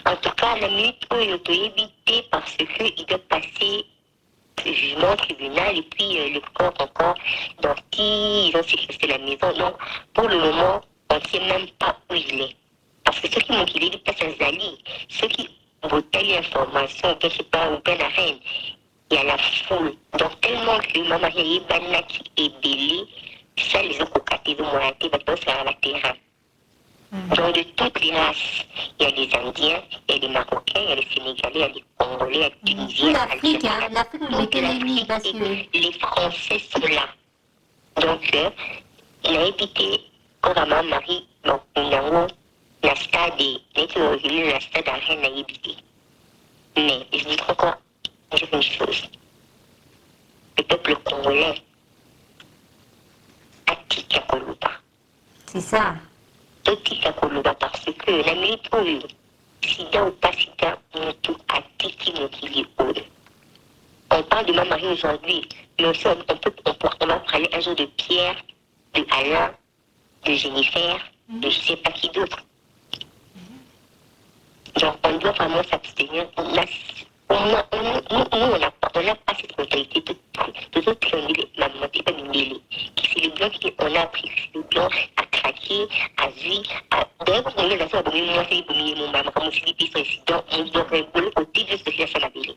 En tout cas, la minute où il peut éviter parce qu'il doit passer le jugement au tribunal et puis le corps encore. Donc, ils ont séquestré la maison. Donc, pour le moment, on ne sait même pas où il est. Parce que ceux qui m'ont dit, il passe à Zali. Ceux qui ont telle information, je ne sais pas, ou bien la reine, il y a la foule. Donc, tellement que Maman Yébana qui est belée, ça, les autres côtés de moi, c'est à la terrain. Donc, de toutes les races, il y a les Indiens, il y a les Marocains, il y a les Sénégalais, il y a les Congolais, il y a les Tunisiens. L'Afrique, les Français sont là. Donc, il a évité, quand ma Marie, donc, la stade, la stade d'Arène a évité. Mais, je dis encore une chose. Le peuple congolais a tika Koluba. C'est ça. Tika Koluba parce que la minute où sida ou pas sida, a tiki mokili ou. On parle de ma Marie aujourd'hui, mais aussi on va parler un jour de Pierre, de Alain, de Jennifer, de je ne sais pas qui d'autre. Donc on doit vraiment s'abstenir. On n'a pas cette mentalité de d'autres qui c'est le blanc qu'on a appris, le blanc à craquer, à vivre, d'ailleurs on est dans moi c'est mon maman comme si il était président, on doit rigoler au début de ce que ça m'a dit.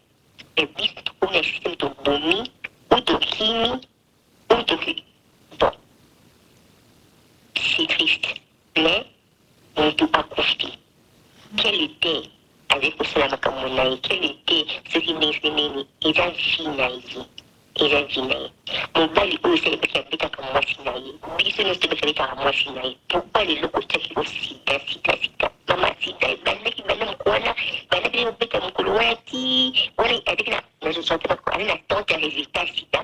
Et puis on a un système de bomi, ou de chimie, ou de bon. C'est triste, mais on peut pas profiter. Quel était avec le Solama Kamonaï, quel était ce qui n'est ils ont finaï. Ils ont finaï. Mon bali aussi, c'est parce qu'il y a comme moi finaï. Oui, ce n'est pas parce qu'il y a moi finaï. Pourquoi les locaux qui ont sida. Maman sida, qui va nous quoi là, va nous dire que mon couloati, voilà, avec la, mais je sentais pas quoi, elle attend un résultat sida.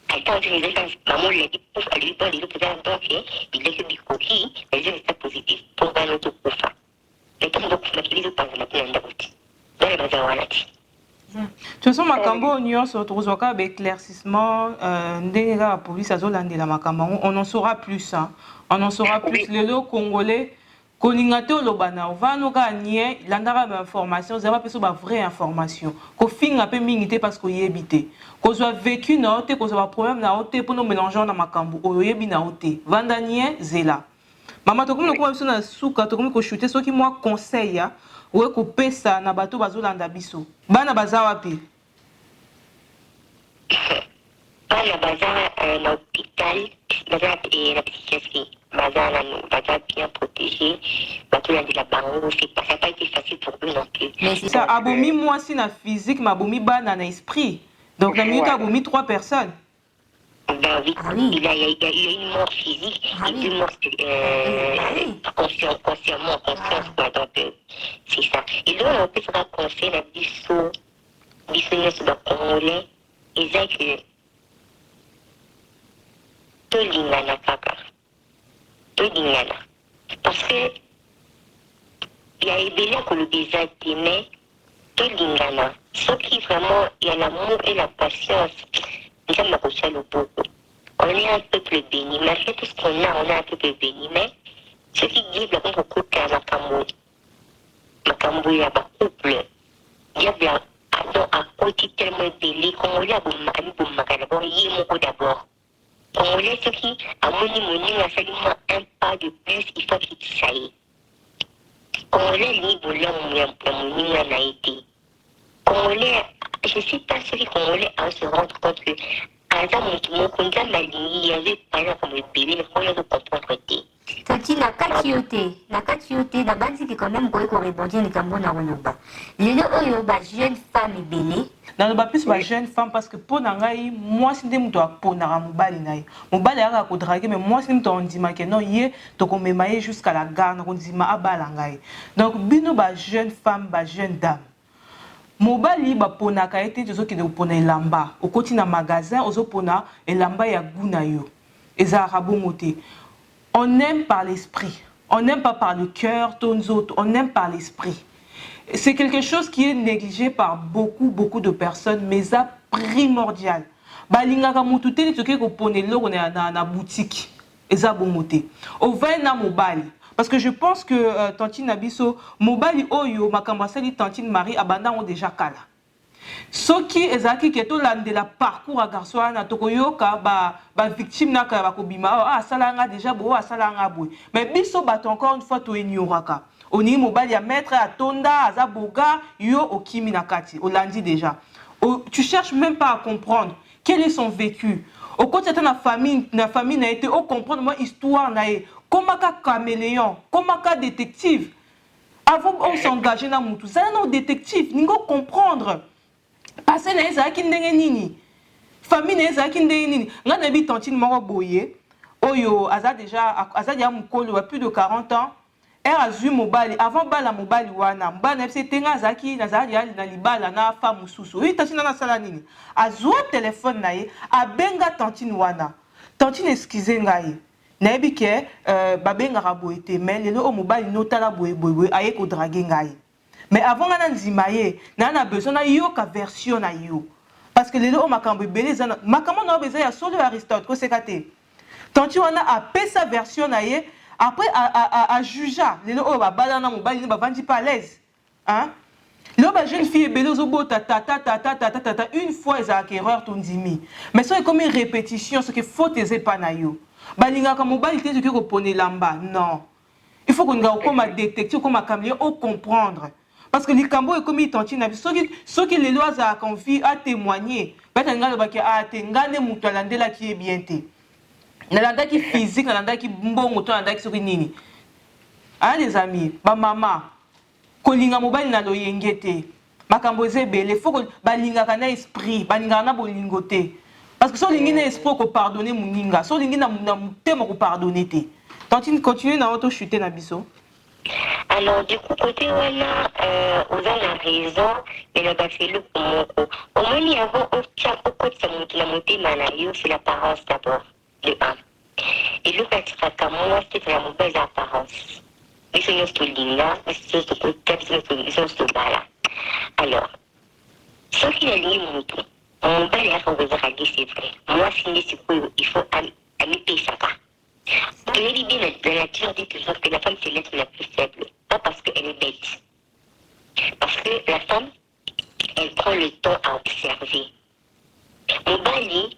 Elle attend un résultat, maman l'a dit, pouf, elle lui donne les autres donc, il a fait du coquille, les résultats positifs pour un autre poufa. De toute façon, makambo nyonso tozwaka ba éclaircissement ndenge la police azolandela makambo on en saura plus hein. On en saura plus les lots congolais kolinga te olobana ovanoka nie landaka ba information zaba peso ba vraie information ko finga pe mingi te parce que yebi te ko zo vécu na te ko zo ba problème na te pour no mélanger na makambu oyebi na te vanda nie zela mama to komi ko biso na suka to komi ko shooter soki moi conseil ya we ko pesa na bato bazolanda biso bana bazawa pe bana baza na hôpital baza na psychiatrie baza bien protégé bato ya la bango ça n'a pas été facile pour eux non plus mais ça abomi moi si na physique ma abomi bana na esprit donc na minute abomi 3 personnes. Ben oui, il y a eu une mort physique et 2 morts consciemment, quoi. Donc, c'est ça. Et là, on peut se raconter la business de Congolais, et c'est que tout l'ingana, kaka. Tout l'ingana. Parce que, il y a Ebélé que le désert mais tout l'ingana. Ce qui vraiment, il y a l'amour et la patience. On est un peuple béni, malgré tout ce qu'on a, on est un peuple béni, mais ce qui dit la beaucoup qu'à Makambo, il y a un couple, il y a un côté tellement belé, qu'on y a d'abord, il y a beaucoup d'abord. On laisse ce qui, à moni, a seulement un pas de plus, il faut qu'il s'aille. On laisse libre là où moni a été. Je ne sais pas ce Congolais à se rendre compte que mon contact il y avait par exemple comme le bébé, le problème de comprendre. Tati na kati yote na banzi ki quand même ko répondre ni kambo na woloba. Lelo oyo ba jeune femme ebele. Na lo ba plus ba jeune femme parce que pour na ngai moi si ndemu to apona mobali na ye. Mobali aka ko draguer mais moi si ndemu to ndima ke non ye to ko memaye jusqu'à la gare na ko ndima abala ngai. Donc bino ba jeune femme ba jeune dame. Mobali bapona ka ete tozoki de pona elamba okoti na magasin ozopona elamba ya guna yo ezara bongote. On aime par l'esprit, on n'aime pas par le cœur, on aime par l'esprit. C'est quelque chose qui est négligé par beaucoup de personnes, mais ça primordial. Balingaka mutu te toke ko pona loko na boutique eza bongote. O va na mobali. Parce que je pense que Tantine Abisso, Mobali Oyo, Makambasali, Tantine Marie, Abanda ont déjà kala. Ce qui est qui est tout de la parcours à garçon, na tokoyoka, ba victime na ka bakobima, ah salanga déjà bo, ah salanga boy. Mais biso bat encore une fois to ignoraka. Oni Mobali a mettre à Tonda, à Zaboga, yo okimi nakati, au lundi déjà. Tu cherches même pas à comprendre quel est son vécu. Au côté de la famille n'a été au comprendre moi histoire nae. Comment ka caméléon, comment ka détective. Avant on s'engager dans mon tout ça non détective, ningo comprendre. Passer na eza ki ndenge nini. Famille na eza ki ndenge nini. Nga na bi tantine moko boye. Oyo aza déjà mukolo a plus de 40 ans. Elle a vu mobali avant bala mobali wana. Mbana fse tenga zaki na zali na libala na femme mususu. Oui tantine na sala nini. Azwa téléphone na ye, abenga tantine wana. Tantine excusez ngai. Nayebi ke babenga raboete mais lelo o mobali notala boye aye ko draguer ngai. Mais avant ngana nzima ye, na besoin na yo ka version na yo. Parce que lelo o makambo belé zana makambo na besoin ya solo Aristote ko sekate. Tanti wana a pesa version na ye après a juger lelo o ba bala na mobali ba vandi pas à l'aise. Hein? Là, la jeune fille est belle, une fois, elle a erreur, ton dimi. Mais ça, c'est comme une répétition, ce qu'il faut te panayo. Balinga comme mobile, tu peux poner lamba. Non. Il faut qu'on ait comme détecter, comme caméléon, ou comprendre. Parce que les cambo est comme ils t'entinent. Ceux qui les lois à confier, à témoigner. Peut-être que à téngane moutalande là qui est bien té. Nalanda qui physique, nalanda qui bon mouton, nalanda qui sorinini. Ah les amis, ba maman. Kolinga mobile na loyengete makambo ezebele faut que balinga kana esprit balinga na bolingote parce que so lingi na esprit ko pardonner muninga so lingi na mutema ko pardonner te tantine continuer na auto chuter na biso. Alors du coup côté wana on a la raison mais le bafelo komoko au moins il y a au tcha au côté ça la mutema na yo c'est l'apparence d'abord de un et le patira comme moi c'est vraiment belle apparence. Alors, ce qu'il a dit, mon père a fait c'est vrai. Moi, il faut amiper ça. voyez bien, la nature dit toujours que la femme c'est l'être la plus faible. Pas parce qu'elle est bête. Parce que la femme, elle prend le temps à observer. Mobali,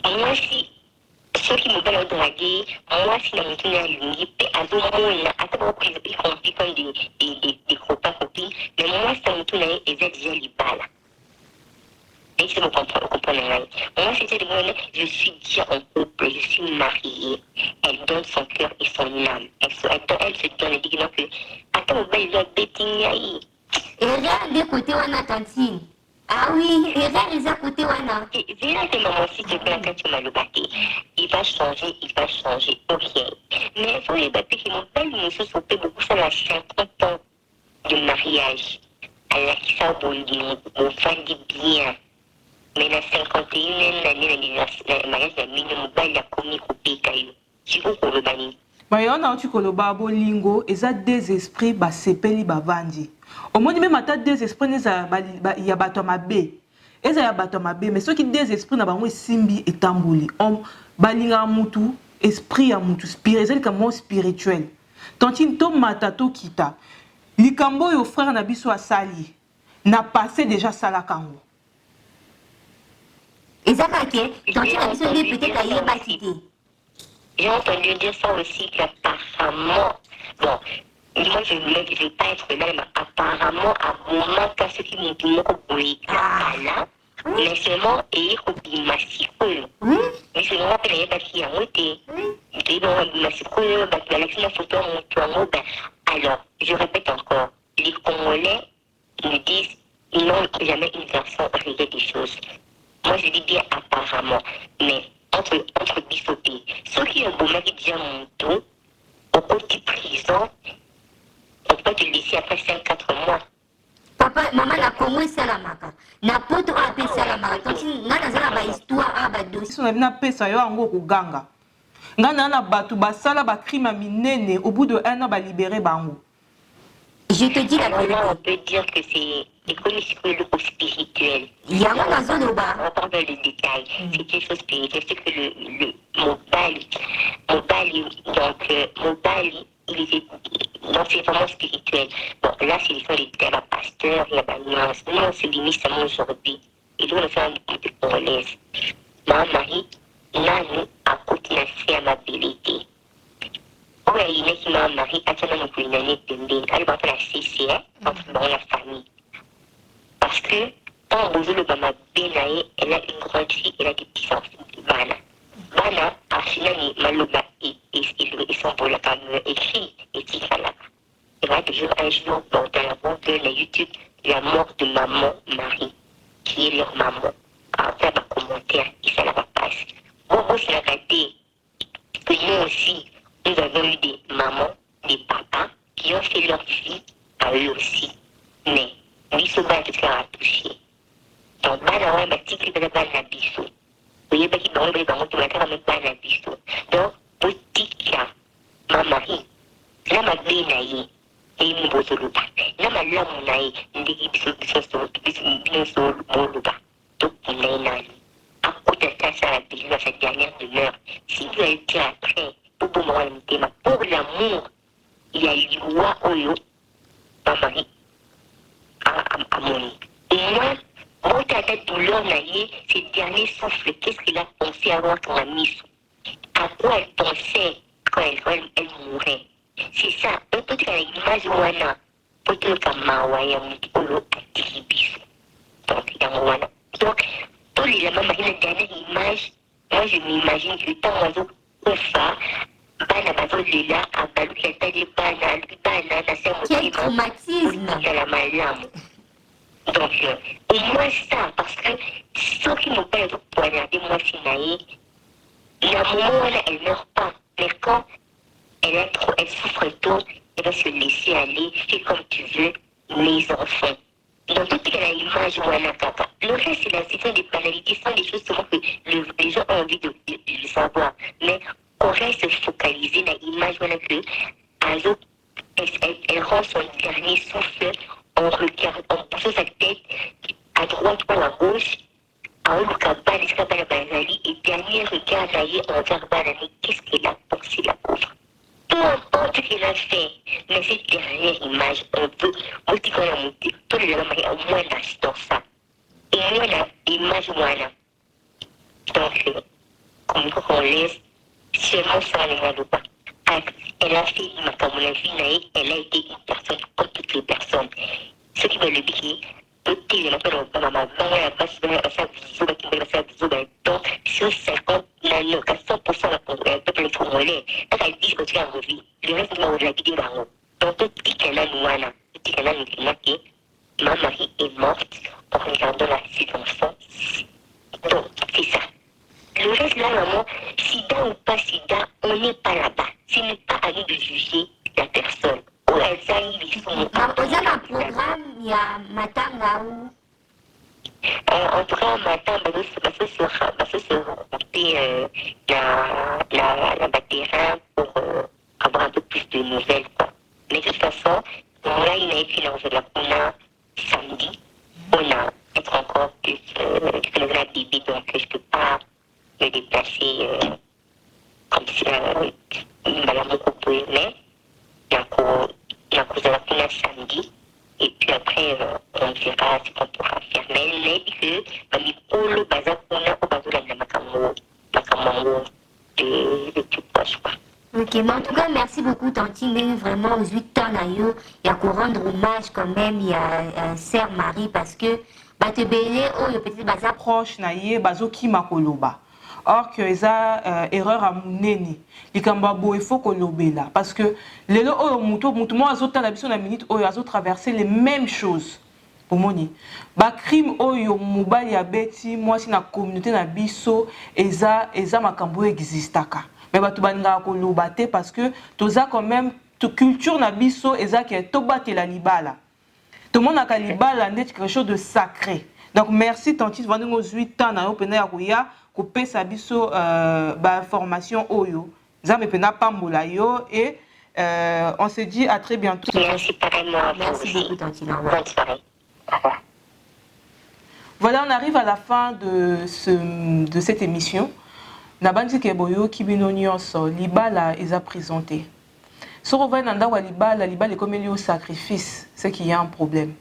moi si, ceux qui mobali ont dragué, moi si la montagne a l'uni, à tout moment, il a beaucoup de conflits comme des copains-copines, mais moi si la montagne a déjà les balles. Et si vous comprenez, moi c'était de moi, je suis déjà en couple, je suis mariée. Elle donne son cœur et son âme. Elle se donne, elle dit que, attends, il doit bétigner. Et regarde des côtés, on a tantine. Ah oui, et regarde les côtés, on a. Viens que maman, si tu peux, quand tu m'as le bâti, il va changer, ok. Mais il faut les bâtis qui m'ont pas le se sauter beaucoup, ça a 50 ans de mariage. Elle a qui ça, bon, dit bien. Mais la 51e année, le mariage de Mino, il a commis coupé caillou. Tu vois pour le bani. Mais on a tu koloba bolingo, et ça des esprits ba sepeli ba vandi. Au moins même à des esprits il y a batoma B. Et ça y a batoma B, mais ceux qui des esprits na bango simbi et tambouli. On balinga mutu, esprit à mutu, spirituel comme spirituel. Tantine to matato kita. Likambo yo frère na biso asali. Na passé déjà salakango. Et ça va que tantine na biso peut-être à y batité. J'ai entendu dire ça aussi qu'apparemment, bon, moi je ne vais pas être là, mais apparemment, à un moment, quand ceux qui m'ont dit que là, mais seulement, et il m'a si cool. Mais c'est vraiment qu'il y a pas qui a monté. Il m'a si cool, la photo mon ben, alors, je répète encore, les Congolais me disent, ils n'ont jamais une version réelle des choses. Moi je dis bien apparemment, mais entre bisopés. Ceux qui ont beau mari déjà mon dos, au côté prison, on peut te laisser après 5-4 mois. Papa, maman na Congo salamaka. Na poto ape salamaka. Tantine na zala ba histoire aba dossier. On a bien pesa yo ango ko ganga. Ngana na batu basala ba crime minene au bout de 1 an ba libérer bango. Je te dis la vérité. On peut dire que c'est des commissions spirituelles. Il y a un zone au bas. On parle des détails. C'est quelque chose spirituel. C'est que le Mobali, il est, non, c'est vraiment spirituel. Bon, là, c'est l'histoire des pasteurs, il y a pas de nuance. Non, c'est limite seulement aujourd'hui. Et donc, on fait un peu congolaise. Ma mari, nani, à côté de la fiabilité. Oh, il y a qui m'a marié, à ce moment où il année de elle va faire la CCA, entre la famille. Parce que, quand on veut le Bama Benaye, elle a une grande fille, elle a des petits enfants. Bana, à finali, Maloba, et son pour la caméra écrit, et qui là. Il y a toujours un jour, dans la bande de YouTube, la mort de maman Marie, qui est leur maman. En faire un commentaire, et ça la passe. Bon, c'est la raté que nous aussi, nous avons eu des mamans, des papas, qui ont fait leur vie à eux aussi. Mais, lui, ce bas, tout ça a touché. Donc, Bana, ouais, ma petite, il va pas la bisou. Vous voyez, qui va enlever dans mon tour, mais pas la bisou. Donc, petit cas, ma mari, là, ma bénaïe, et il me pose le bas. Là, ma lamonaïe, il dit qu'il bien sur le bas. Donc, il est là. À côté de ça, la bisou, dans cette dernière demeure. Si vous avez été après, pour moi, pour l'amour, il y a eu roi Oyo, ma mari, à mon. Et moi, mon tata douleur naïe, ces derniers souffles, qu'est-ce qu'il a pensé avant qu'on a mis sous? À quoi elle pensait quand elle mourait? C'est ça, on peut dire l'image wana, peut dire comme Mawaya, Moutoulou, Tikibis. Donc, il y a Mouana. Donc, pour les mamans, la dernière image, moi je m'imagine que tant oiseau, Oufa, Bana Bazolela, Abalou, il y a des Bana, quel traumatisme! Donc, au moins ça, parce que ceux qui n'ont pas été poignardés, moi, Sinaï, il y a un moment où elle ne meurt pas. Mais quand elle souffre tôt, elle va se laisser aller, fais comme tu veux, mes enfants. Donc, toute la image, voilà, papa. Le reste, c'est la situation des banalités, ce sont des choses souvent que les gens ont envie de savoir. Mais on reste focalisé dans l'image, voilà, que Azo, elle rend son dernier souffle. On regarde, on pousse sa tête à droite ou à gauche, à haut le cabal, et dernier regard d'ailleurs envers Banani, qu'est-ce qu'elle a pensé a fait. Mais cette dernière image, on peut, on dit qu'on a monté, tout le monde a au moins dans ça. Au moins l'image, voilà. Donc, comme on laisse, seulement ça ne regarde pas. Elle a fait, comme on a vu, elle a été une personne comme toutes les personnes. Ce qui veut le dire, donc, sur 50 nanos, 100% du peuple congolais, quand elle dit que tu as revu, le reste de la vidéo là-haut. Donc, tout dit qu'elle a ma mari est morte en regardant ses enfants. Donc, c'est ça. Le reste là, maman, sida ou pas sida, on n'est pas là-bas. Ce n'est pas à nous de juger la personne. Où elles arrivent, ils sont... Dans un programme, il y a Matanga ou... En tout cas, matin, se remonter la batterie pour avoir un peu plus de nouvelles. Quoi. Mais de toute façon, là, il a été lancé la Puna samedi. On a peut-être encore plus de la bébé, donc je ne peux pas me déplacer comme si madame me coupait. Mais il y a cause de la Puna samedi. Et puis après, on verra ce qu'on pourra faire. Mais elle a dit que le bazar qu'on a au bazar de Makamango de tout poche. Ok, mais en tout cas, merci beaucoup, Tantine. Vraiment, aux 8 ans, il y a qu'on rendre hommage quand même, il y a Sœur Marie, parce que, te belé, le petit bazar proche, naïe, bazo ki makoloba. Or que eza erreur à muneni likamba bo il faut que l'obéla parce que les lo muto moi azota la biso na minute oyo azo traverser les mêmes choses pour moni ba crime oyo mobali ya beti moi si na communauté na biso eza makambo existaka mais ba to baninga ko lobate parce que toza quand même to culture na biso eza ke to batela libala tout le monde a libala net quelque chose de sacré. Donc merci Tantine vendons aux 8 ans na yo pena ya kuya couper sa biso information oyo zame pena pambola yo et on se dit à très bientôt. Merci pareillement. Merci beaucoup Tantine. Bonne soirée. Au revoir. Voilà, on arrive à la fin de cette émission. Nabandi keboyo kibino nyonso libala eza présenté. Si on va nanda wa libala est comme lié au sacrifice, c'est qu'il y a un problème.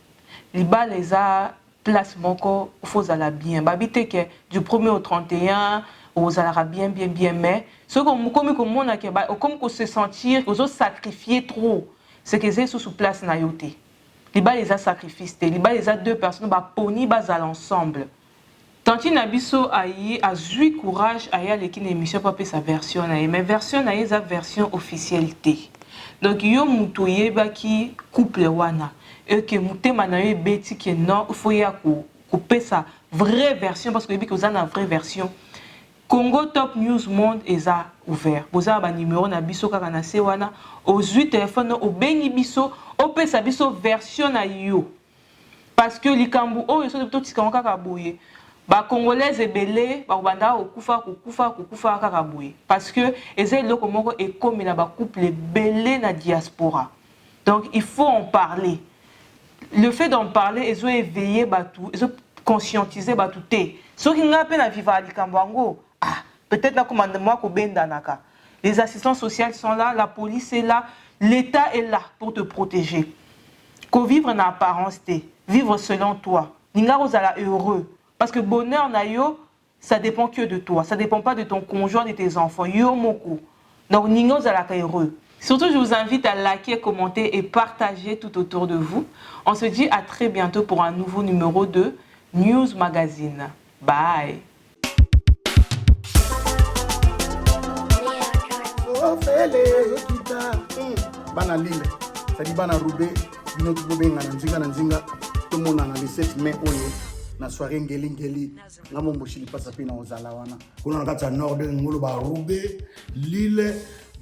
Libala eza place moko faut ala bien babité que du 1er au 31 aux alara bien mais ce qu'on comme on a comme qu'on se sentir aux autres sacrifier trop c'est que c'est sous place na yoté liba les a sacrifice liba les a deux personnes ba poni bazal ensemble Tantine Abisso ayi a eu courage aya l'équipe émission pas sa version mais version na eza version officialité donc yo mutoye ba ki couple wana et que mutema na yo beti que non il faut ya couper sa vraie version parce que bi que vous avez une vraie version Congo Top News Monde eza ouvert boza ba numéro na biso kaka na se wana aux 8 téléphone au bengi biso au pesa biso version na yo parce que likambu o yeso to tika kaka boye ba congolais ebele ba banda okufa kaka boye parce que eza eloko moko ekomela ba couple belé na diaspora donc il faut en parler. Le fait d'en parler, ils ont éveillé Batou, ils ont conscientisé Batou. Ceux qui n'ont pas vivre à Likambango, peut-être la commandement ko bendanaka. Les assistants sociaux sont là, la police est là, l'État est là pour te protéger. Qu'on vivre en apparence, vivre selon toi. Ninga ozala heureux parce que bonheur na yo, ça dépend que de toi, ça dépend pas de ton conjoint, de tes enfants. Yo moko. Donc ninga ozala heureux. Surtout, je vous invite à liker, commenter et partager tout autour de vous. On se dit à très bientôt pour un nouveau numéro de News Magazine. Bye. Bana Lille, ça dit Bana Roubé, notre Bobenga, Nzinga, tout le monde a le 7 mai, na soirée ngeli ngamo mboshili pasa pina ozalawana. Kuna nakata nord ngolo ba Roubé, Lille,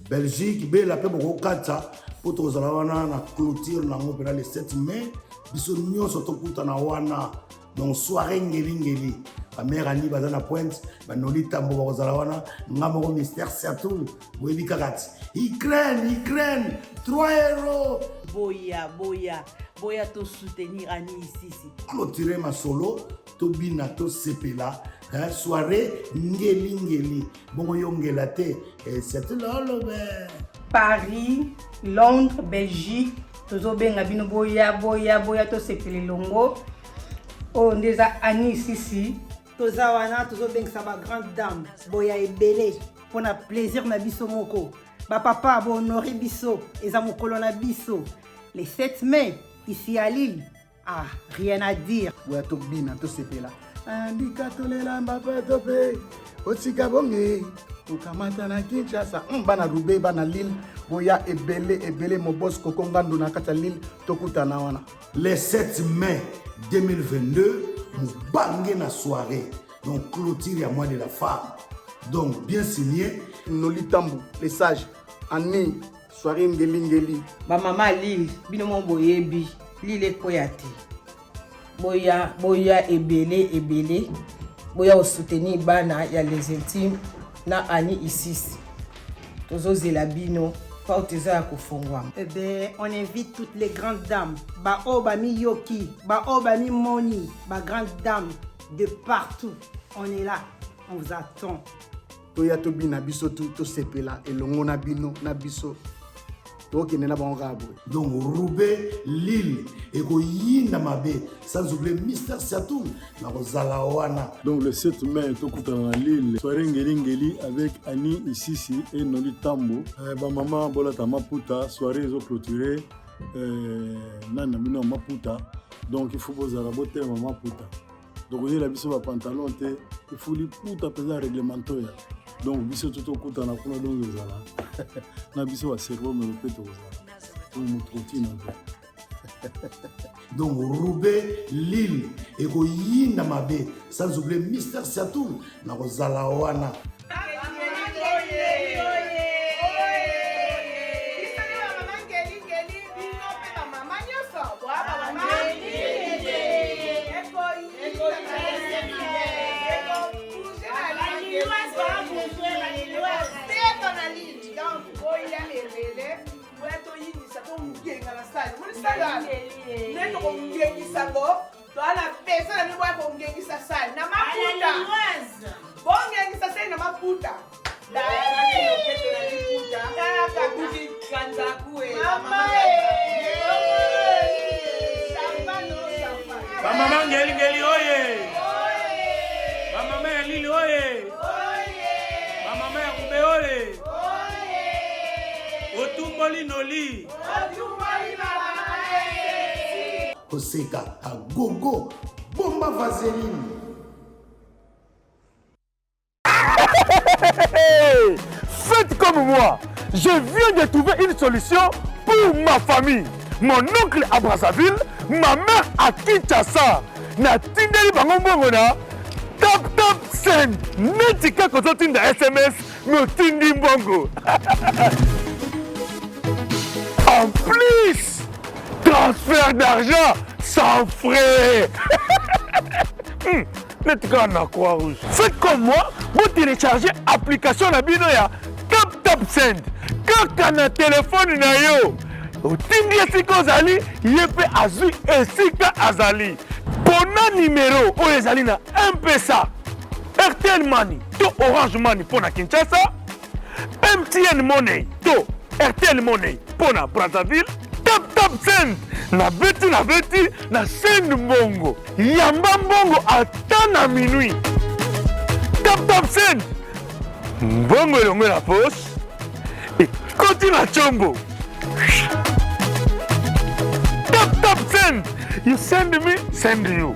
Belgique, la paix pour Kata, pour tous les na clôture na le 7 mai, biso nyonso tokuta na wana donc soirée ngeli la mère ani bazana pointe banoli tambo ba kozalawana ngamo mystère surtout boyebi kakati Ukraine 3 euros boya to soutenir ani ici clôturer ma solo to bina to sepela soirée ngeli bongo yongela te et c'est là le Paris, Londres, Belgique, tozobenga bino boya tosepele longo. Oh, ndeza Annie Sisi. Toza wana tozobengisa ba grande dame boya ebele pour na plaisir na biso moko. Ba papa bo honorer biso eza mokolo na biso. Les 7 mai ici à Lille. Ah, rien à dire. Boya tobina tosepela. Andika tolela mbapa tope. Otika bonge. Okamata na Kinshasa. Bana Roubaix, bana Lille. Boya ebele mo boss kokongando na kata Lille tokutana wana. Les 7 mai 2022, nous bangons la soirée. Donc, clôture à moi de la femme. Donc, bien signé. Noli Tambu, les sages. Annie, soirée ngeli. Ma maman Lille, binomo boyebi. Lille koyate. Boya ebele. Boya au soutenir bana, il y a les intimes. Na Annie ici. Tozo zelabino. Eh bien, on invite toutes les grandes dames. Ba Obami Yoki, Ba Obami Moni, Ba grandes dames de partout. On est là, on vous attend. Toya tobi na biso to sepela elongo na bino na biso. Donc Roubaix, Lille, et Goyinda Mabe, sans oublier Mister Siatou, na Rozalawana. Donc le 7 mai, Tokutana Lille, soirée Ngeli avec Annie Isisi et Noli Tambo. Maman Bolata Maputa, soirée ils ont clôturé. Nana Mino Maputa. Donc il faut poser la beauté Maman Maputa. Donc il y a la biso pantalon, il faut les puta peser réglementaire. Donc biso tout kuta na kuna donc zala na biso wa cerveau me peto zala to mutroti na donc Roubaix, Lille et Goyinda Mabe, sans oublier Mister Siatou na Rozalawana. Maman Ngeli oye. Maman Lili oye. Maman Roubaix oye. Otumboli Noli. Oseka à gogo, bomba vaseline. Faites comme moi. Je viens de trouver une solution pour ma famille. Mon oncle à Brazzaville, ma mère à Kinshasa. Na tindeli bango mbongo na tap send. Netika kozo tinda SMS me tindi mbongo. En plus, transfert d'argent sans frais. Netika na Croix-Rouge. Faites comme moi, vous téléchargez l'application na bino ya tap send. Kaka na téléphone na yo. Otindi esika ozali yepe azui esika azali. Pona numéro oyo ezali na M-Pesa, RTL Money to Orange Money pona Kinshasa, MTN Money to RTL Money pona Brazzaville, tap send na beti na send mbongo. Yamba mbongo ata na minuit. Tap send mbongo elongo na poche ekoti na chombo. Tap send. You send me, send you.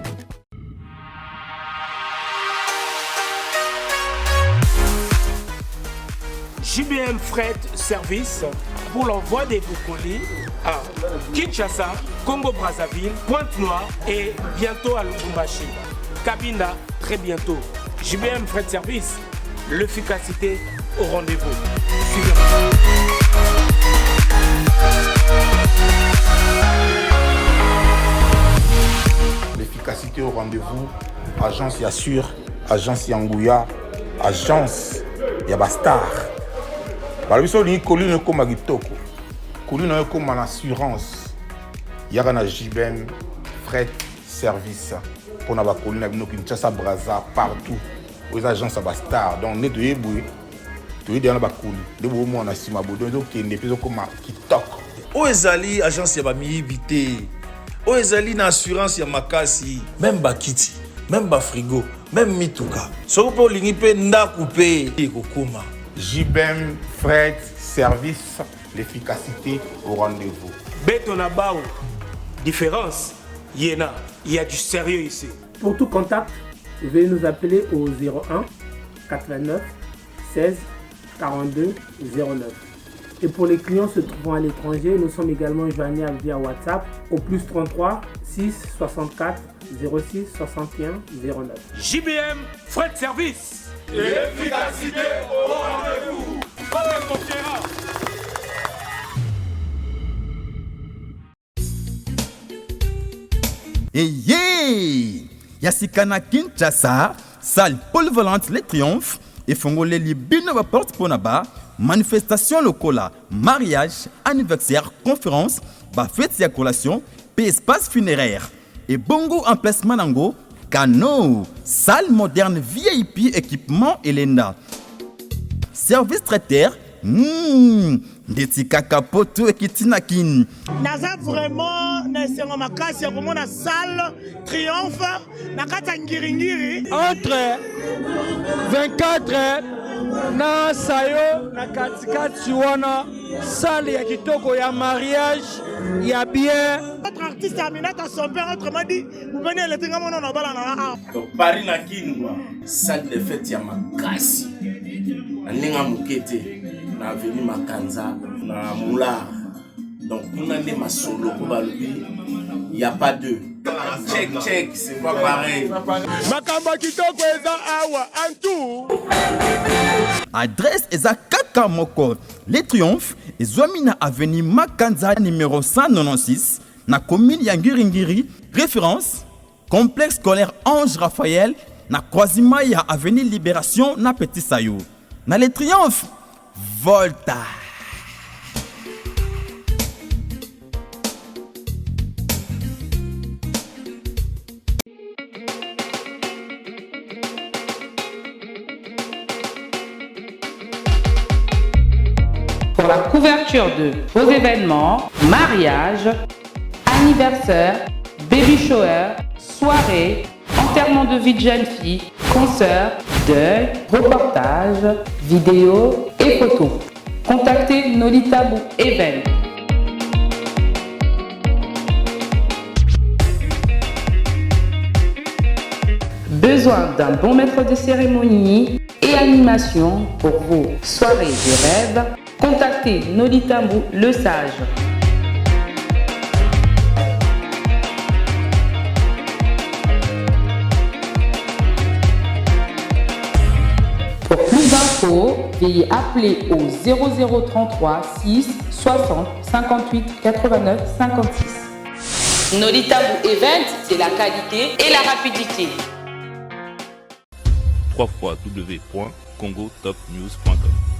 JBM Fret Service pour l'envoi de vos colis à Kinshasa, Congo-Brazzaville, Pointe-Noire et bientôt à Lubumbashi. Cabinda, très bientôt. JBM Fret Service, l'efficacité au rendez-vous. Suivez-moi. L'efficacité au rendez-vous, agence Yassure, agence Yangouya, agence Yabastar. Balabiso ni colline comme Agitoko, colline comme en assurance. Yagana JBM Fret Service pour la colline à Kinshasa, Brazza, partout. Aux agences Yabastar. Donc, net de Eboué, toyede wana bakuli nde bomona nsima bodo ezokende mpe ezokoma kitoko oyo ezali agence ya bamiyibi te oyo ezali na assurance ya makasi même bakiti même bafrigo même mituka soki mpe olingi mpe ndako mpe ekokoma JBM fret service l'efficacité au rendez-vous beto na bao différence yena il y a du sérieux ici. Pour tout contact, veuillez nous appeler au 01 89 16 42 09. Et pour les clients se trouvant à l'étranger, nous sommes également joignables via WhatsApp au plus 33 6 64 06 61 09. JBM Fret Service. L'efficacité au rendez-vous. Eye Yasikana Kinshasa, salle polyvalente Les Triomphes et Fongolé Libino porte Ponaba, manifestation locale, mariage, anniversaire, conférence, fête et collation, espace funéraire et bongo emplacement nango, canot, salle moderne VIP équipement Elenda. Service traiteur, Detika Kapoto et Kitinakin. Naza vraiment nasengo makasi ya komona salle triomphe na kata ngiringiri entre 24 na sayo na katikati wana salle ya kitoko ya mariage ya bien notre artiste Aminata son père autrement dit vous venez le tinga mona na bala na Paris na kinwa salle de fête ya makasi ndinga mukete na avenue Makanza na Moulard. Donc, nous avons des masolo pour Baloubi. Il n'y a pas deux. Check, c'est pas pareil. Adresse Eza Kakamoko. Les Triomphes, et Zouamina Avenue Makanza numéro 196, na commune Yangiringiri. Référence, complexe scolaire Ange Raphaël, na Croisimaya Avenue Libération, na Petit Sayou. Na les Triomphes, Volta. Pour la couverture de vos événements, mariage, anniversaire, baby shower, soirée, enterrement de vie de jeune fille, concert, deuil, reportage, vidéo et photos. Contactez Nolita Bou Event. Besoin d'un bon maître de cérémonie et animation pour vos soirées de rêve? Contactez Nolita Bou Le Sage. Pour plus d'infos, veuillez appeler au 0033 6 60 58 89 56. Nolita Bou Event, c'est la qualité et la rapidité. www.congotopnews.com